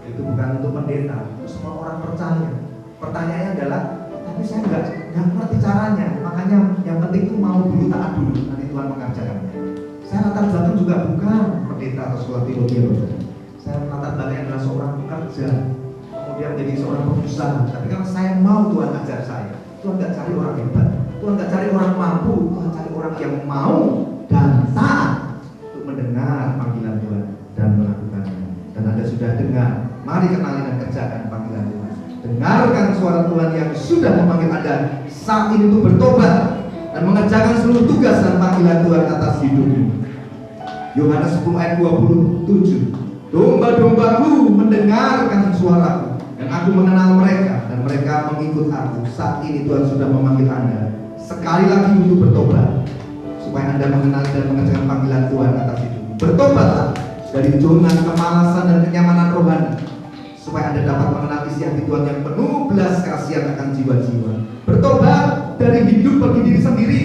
Itu bukan untuk pendeta, itu semua orang percaya. Pertanyaannya adalah, tapi saya nggak ngerti caranya. Makanya yang penting itu mau dulu, taat dulu, nanti Tuhan mengerjakannya. Saya latar belakang juga bukan pendeta atau sekolah teologi, saya latar belakang adalah seorang pekerja, kemudian menjadi seorang pengusaha. Tapi kalau saya mau Tuhan ajar saya, Tuhan nggak cari orang hebat, Tuhan nggak cari orang mampu, Tuhan cari orang yang mau dan taat untuk mendengar panggilan Tuhan dan melakukannya. Dan Anda sudah dengar, mari kenali dan kerjakan panggilan Tuhan. Dengarkan suara Tuhan yang sudah memanggil Anda saat ini untuk bertobat dan mengerjakan seluruh tugas dan panggilan Tuhan atas hidupmu. Yohanes 10 ayat 27. Domba-dombaku mendengarkan suaraku, dan aku mengenal mereka, dan mereka mengikut aku. Saat ini Tuhan sudah memanggil Anda sekali lagi untuk bertobat, supaya Anda mengenal dan mengerjakan panggilan Tuhan atas hidupmu. Bertobatlah dari zona kemalasan dan kenyamanan rohani, supaya Anda dapat mengenal isi hati Tuhan yang penuh belas kasihan akan jiwa-jiwa. Bertobat dari hidup bagi diri sendiri